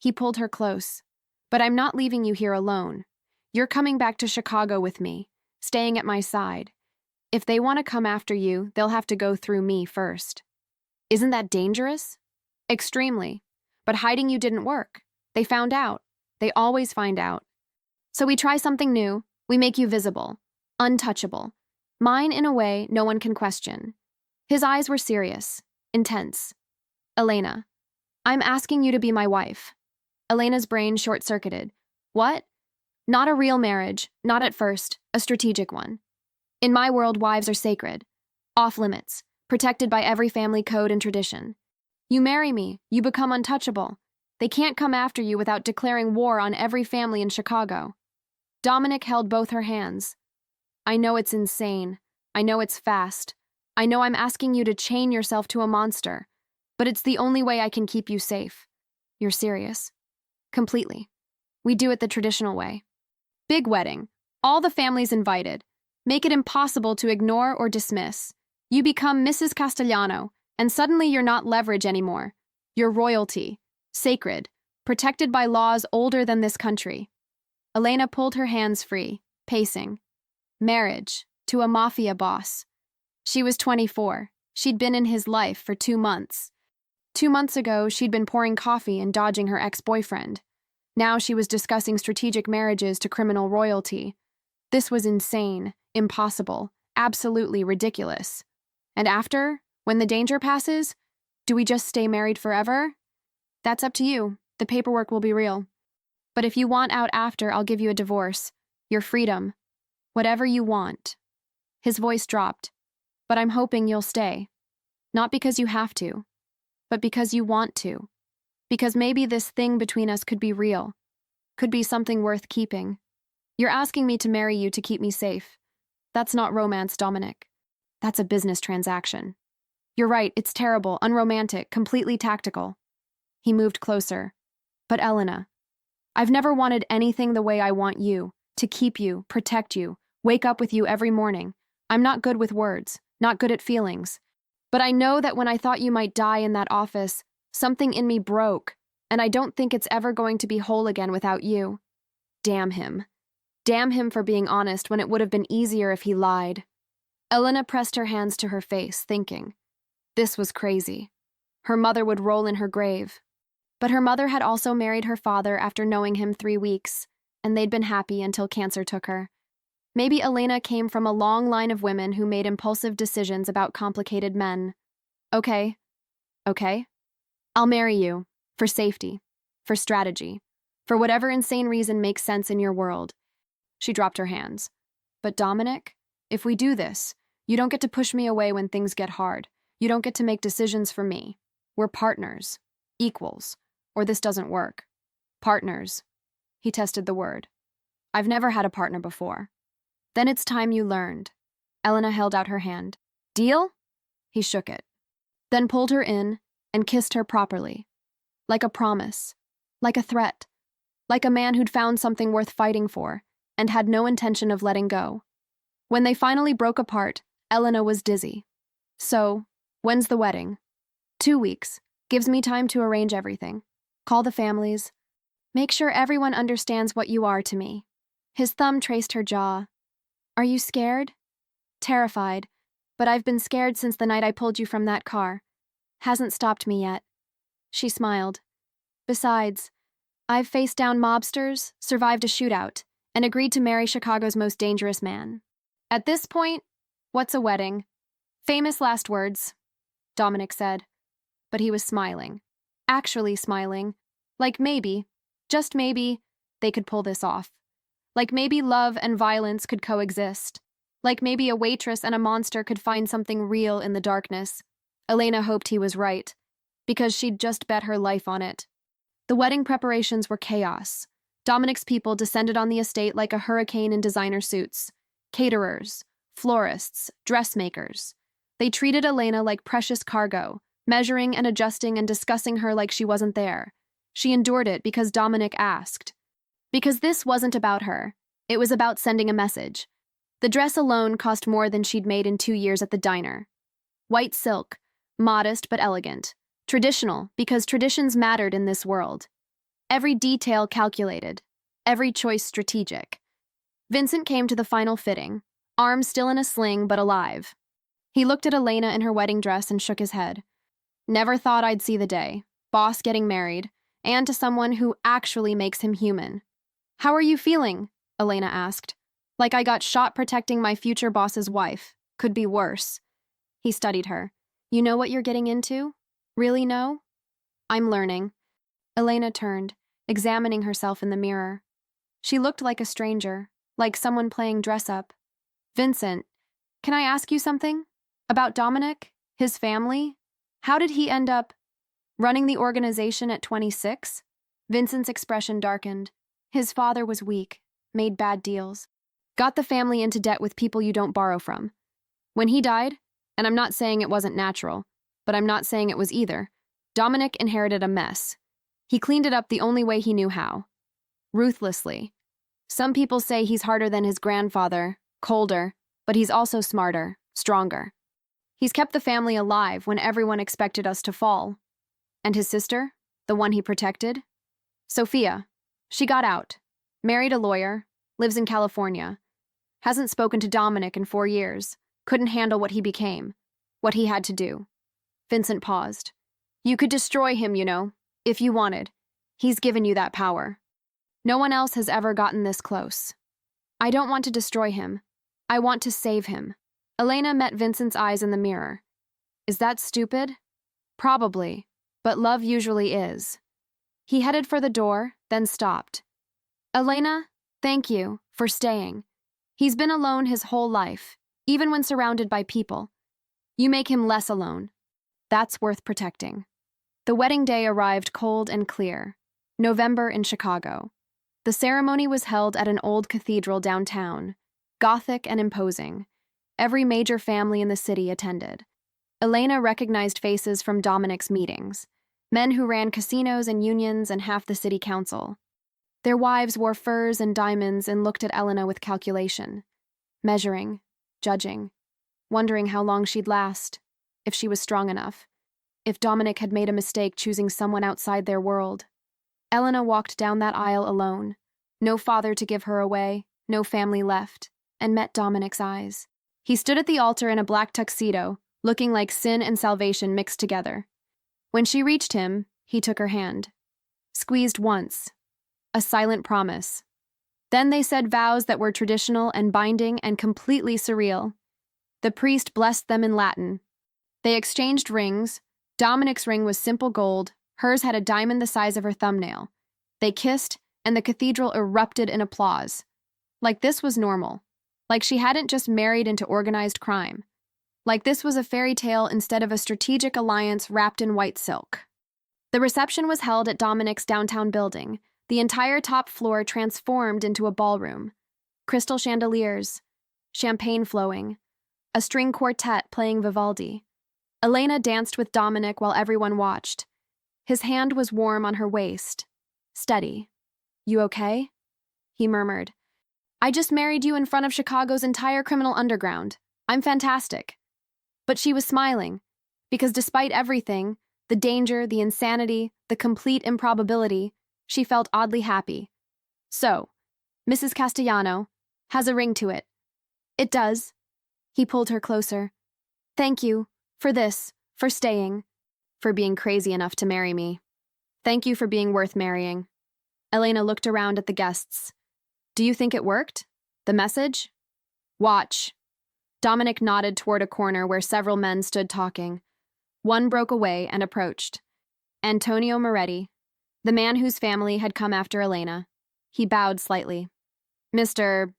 He pulled her close. But I'm not leaving you here alone. You're coming back to Chicago with me, staying at my side. If they want to come after you, they'll have to go through me first. Isn't that dangerous? Extremely. But hiding you didn't work. They found out. They always find out. So we try something new. We make you visible, untouchable. Mine in a way no one can question. His eyes were serious, intense. Elena, I'm asking you to be my wife. Elena's brain short-circuited. What? Not a real marriage, not at first, a strategic one. In my world, wives are sacred, off-limits, protected by every family code and tradition. You marry me, you become untouchable. They can't come after you without declaring war on every family in Chicago. Dominic held both her hands. I know it's insane. I know it's fast. I know I'm asking you to chain yourself to a monster, but it's the only way I can keep you safe. You're serious? Completely. We do it the traditional way. Big wedding. All the families invited. Make it impossible to ignore or dismiss. You become Mrs. Castellano, and suddenly you're not leverage anymore. You're royalty. Sacred. Protected by laws older than this country. Elena pulled her hands free, pacing. Marriage. To a mafia boss. She was 24. She'd been in his life for 2 months. 2 months ago, she'd been pouring coffee and dodging her ex-boyfriend. Now she was discussing strategic marriages to criminal royalty. This was insane, impossible, absolutely ridiculous. And after, when the danger passes, do we just stay married forever? That's up to you. The paperwork will be real. But if you want out after, I'll give you a divorce. Your freedom. Whatever you want. His voice dropped. But I'm hoping you'll stay. Not because you have to, but because you want to. Because maybe this thing between us could be real. Could be something worth keeping. You're asking me to marry you to keep me safe. That's not romance, Dominic. That's a business transaction. You're right, it's terrible, unromantic, completely tactical. He moved closer. But Elena, I've never wanted anything the way I want you, to keep you, protect you, wake up with you every morning. I'm not good with words, not good at feelings. But I know that when I thought you might die in that office, something in me broke, and I don't think it's ever going to be whole again without you. Damn him. Damn him for being honest when it would have been easier if he lied. Elena pressed her hands to her face, thinking. This was crazy. Her mother would roll in her grave. But her mother had also married her father after knowing him 3 weeks, and they'd been happy until cancer took her. Maybe Elena came from a long line of women who made impulsive decisions about complicated men. Okay. I'll marry you. For safety. For strategy. For whatever insane reason makes sense in your world. She dropped her hands. But Dominic, if we do this, you don't get to push me away when things get hard. You don't get to make decisions for me. We're partners. Equals. Or this doesn't work. Partners. He tested the word. I've never had a partner before. Then it's time you learned. Elena held out her hand. Deal? He shook it. Then pulled her in and kissed her properly. Like a promise. Like a threat. Like a man who'd found something worth fighting for and had no intention of letting go. When they finally broke apart, Elena was dizzy. So, when's the wedding? 2 weeks. Gives me time to arrange everything. Call the families. Make sure everyone understands what you are to me. His thumb traced her jaw. Are you scared? Terrified. But I've been scared since the night I pulled you from that car. Hasn't stopped me yet. She smiled. Besides, I've faced down mobsters, survived a shootout, and agreed to marry Chicago's most dangerous man. At this point, what's a wedding? Famous last words, Dominic said. But he was smiling. Actually smiling. Like maybe, just maybe, they could pull this off. Like maybe love and violence could coexist. Like maybe a waitress and a monster could find something real in the darkness. Elena hoped he was right, because she'd just bet her life on it. The wedding preparations were chaos. Dominic's people descended on the estate like a hurricane in designer suits. Caterers, florists, dressmakers. They treated Elena like precious cargo, measuring and adjusting and discussing her like she wasn't there. She endured it because Dominic asked. Because this wasn't about her. It was about sending a message. The dress alone cost more than she'd made in 2 years at the diner. White silk, modest but elegant. Traditional, because traditions mattered in this world. Every detail calculated. Every choice strategic. Vincent came to the final fitting, arm still in a sling but alive. He looked at Elena in her wedding dress and shook his head. Never thought I'd see the day. Boss getting married, and to someone who actually makes him human. How are you feeling? Elena asked. Like I got shot protecting my future boss's wife. Could be worse. He studied her. You know what you're getting into? Really know? I'm learning. Elena turned, examining herself in the mirror. She looked like a stranger, like someone playing dress-up. Vincent, can I ask you something? About Dominic? His family? How did he end up running the organization at 26? Vincent's expression darkened. His father was weak, made bad deals, got the family into debt with people you don't borrow from. When he died, and I'm not saying it wasn't natural, but I'm not saying it was either, Dominic inherited a mess. He cleaned it up the only way he knew how. Ruthlessly. Some people say he's harder than his grandfather, colder, but he's also smarter, stronger. He's kept the family alive when everyone expected us to fall. And his sister, the one he protected? Sophia. She got out, married a lawyer, lives in California. Hasn't spoken to Dominic in 4 years, couldn't handle what he became, what he had to do. Vincent paused. You could destroy him, you know, if you wanted. He's given you that power. No one else has ever gotten this close. I don't want to destroy him. I want to save him. Elena met Vincent's eyes in the mirror. Is that stupid? Probably, but love usually is. He headed for the door, then stopped. Elena, thank you for staying. He's been alone his whole life, even when surrounded by people. You make him less alone. That's worth protecting. The wedding day arrived cold and clear. November in Chicago. The ceremony was held at an old cathedral downtown, Gothic and imposing. Every major family in the city attended. Elena recognized faces from Dominic's meetings, men who ran casinos and unions and half the city council. Their wives wore furs and diamonds and looked at Elena with calculation, measuring, judging, wondering how long she'd last, if she was strong enough, if Dominic had made a mistake choosing someone outside their world. Elena walked down that aisle alone. No father to give her away, no family left, and met Dominic's eyes. He stood at the altar in a black tuxedo, looking like sin and salvation mixed together. When she reached him, he took her hand. Squeezed once. A silent promise. Then they said vows that were traditional and binding and completely surreal. The priest blessed them in Latin. They exchanged rings. Dominic's ring was simple gold. Hers had a diamond the size of her thumbnail. They kissed, and the cathedral erupted in applause. Like this was normal. Like she hadn't just married into organized crime. Like this was a fairy tale instead of a strategic alliance wrapped in white silk. The reception was held at Dominic's downtown building. The entire top floor transformed into a ballroom. Crystal chandeliers, champagne flowing, a string quartet playing Vivaldi. Elena danced with Dominic while everyone watched. His hand was warm on her waist. Steady. You okay? He murmured. I just married you in front of Chicago's entire criminal underground. I'm fantastic. But she was smiling, because despite everything, the danger, the insanity, the complete improbability, she felt oddly happy. So, Mrs. Castellano, has a ring to it. It does. He pulled her closer. Thank you, for this, for staying, for being crazy enough to marry me. Thank you for being worth marrying. Elena looked around at the guests. Do you think it worked? The message? Watch. Dominic nodded toward a corner where several men stood talking. One broke away and approached. Antonio Moretti, the man whose family had come after Elena. He bowed slightly. Mr.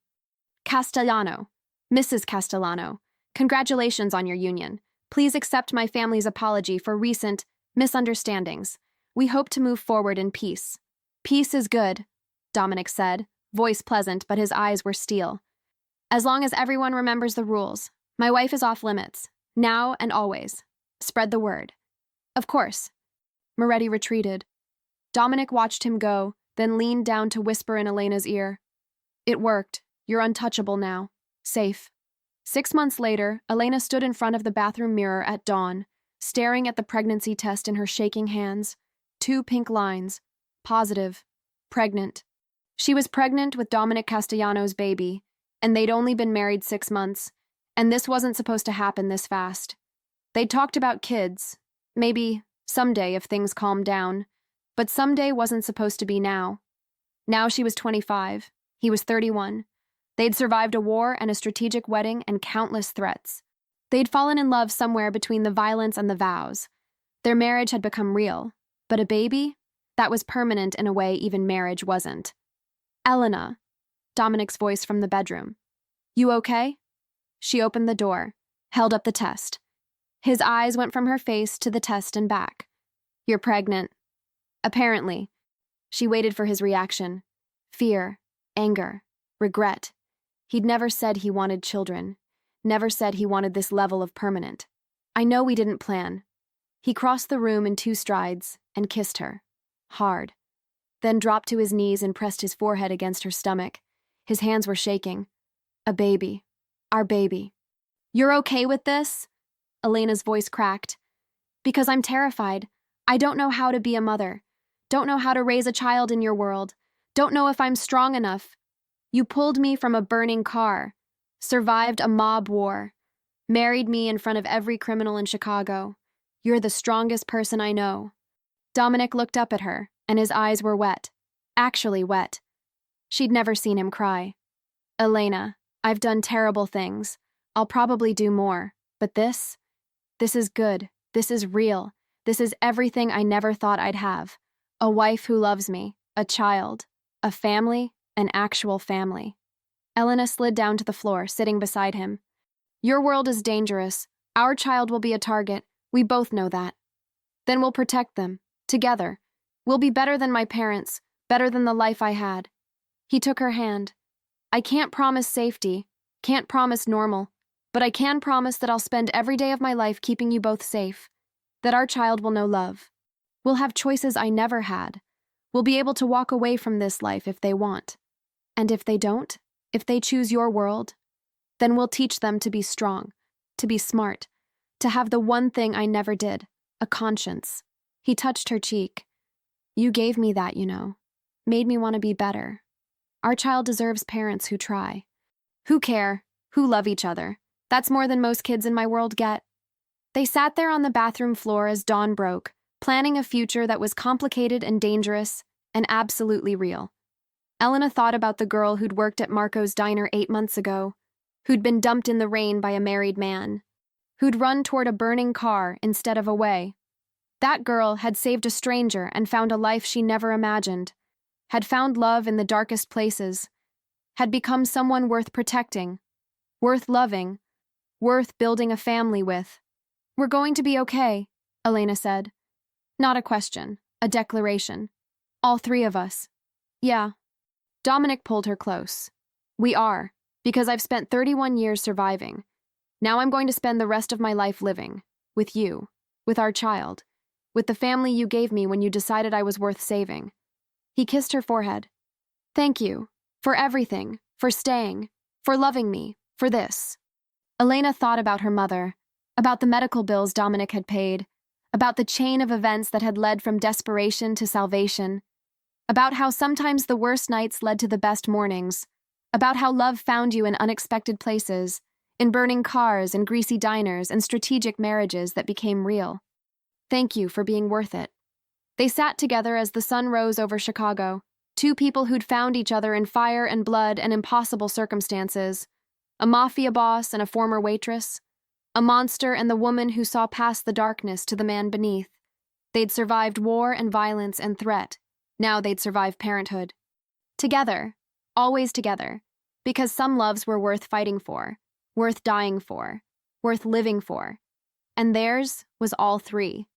Castellano, Mrs. Castellano, congratulations on your union. Please accept my family's apology for recent misunderstandings. We hope to move forward in peace. Peace is good, Dominic said, voice pleasant, but his eyes were steel. As long as everyone remembers the rules, my wife is off limits, now and always. Spread the word. Of course. Moretti retreated. Dominic watched him go, then leaned down to whisper in Elena's ear. It worked. You're untouchable now. Safe. 6 months later, Elena stood in front of the bathroom mirror at dawn, staring at the pregnancy test in her shaking hands. 2 pink lines. Positive. Pregnant. She was pregnant with Dominic Castellano's baby, and they'd only been married 6 months, and this wasn't supposed to happen this fast. They'd talked about kids, maybe someday if things calmed down, but someday wasn't supposed to be now. Now she was 25, he was 31. They'd survived a war and a strategic wedding and countless threats. They'd fallen in love somewhere between the violence and the vows. Their marriage had become real, but a baby? That was permanent in a way even marriage wasn't. Elena, Dominic's voice from the bedroom. You okay? She opened the door, held up the test. His eyes went from her face to the test and back. You're pregnant. Apparently. She waited for his reaction. Fear, anger, regret. He'd never said he wanted children, never said he wanted this level of permanent. I know we didn't plan. He crossed the room in 2 strides and kissed her. Hard. Then dropped to his knees and pressed his forehead against her stomach. His hands were shaking. A baby. Our baby. You're okay with this? Elena's voice cracked. Because I'm terrified. I don't know how to be a mother. Don't know how to raise a child in your world. Don't know if I'm strong enough. You pulled me from a burning car. Survived a mob war. Married me in front of every criminal in Chicago. You're the strongest person I know. Dominic looked up at her, and his eyes were wet. Actually wet. She'd never seen him cry. Elena, I've done terrible things. I'll probably do more. But this is good. This is real. This is everything I never thought I'd have. A wife who loves me. A child. A family. An actual family. Elena slid down to the floor, sitting beside him. Your world is dangerous. Our child will be a target. We both know that. Then we'll protect them. Together. We'll be better than my parents. Better than the life I had. He took her hand. I can't promise safety. Can't promise normal. But I can promise that I'll spend every day of my life keeping you both safe. That our child will know love. We'll have choices I never had. We'll be able to walk away from this life if they want. And if they don't, if they choose your world, then we'll teach them to be strong, to be smart, to have the one thing I never did, a conscience. He touched her cheek. You gave me that, you know. Made me want to be better. Our child deserves parents who try, who care, who love each other. That's more than most kids in my world get. They sat there on the bathroom floor as dawn broke, planning a future that was complicated and dangerous and absolutely real. Elena thought about the girl who'd worked at Marco's diner 8 months ago, who'd been dumped in the rain by a married man, who'd run toward a burning car instead of away. That girl had saved a stranger and found a life she never imagined, had found love in the darkest places, had become someone worth protecting, worth loving, worth building a family with. "We're going to be okay," Elena said. Not a question, a declaration. All three of us. Yeah. Dominic pulled her close. "We are, because I've spent 31 years surviving. Now I'm going to spend the rest of my life living. With you. With our child. With the family you gave me when you decided I was worth saving." He kissed her forehead. "Thank you. For everything. For staying. For loving me. For this." Elena thought about her mother, about the medical bills Dominic had paid, about the chain of events that had led from desperation to salvation, about how sometimes the worst nights led to the best mornings, about how love found you in unexpected places, in burning cars and greasy diners and strategic marriages that became real. Thank you for being worth it. They sat together as the sun rose over Chicago, two people who'd found each other in fire and blood and impossible circumstances, a mafia boss and a former waitress, a monster and the woman who saw past the darkness to the man beneath. They'd survived war and violence and threat. Now they'd survive parenthood. Together, always together, because some loves were worth fighting for, worth dying for, worth living for. And theirs was all three.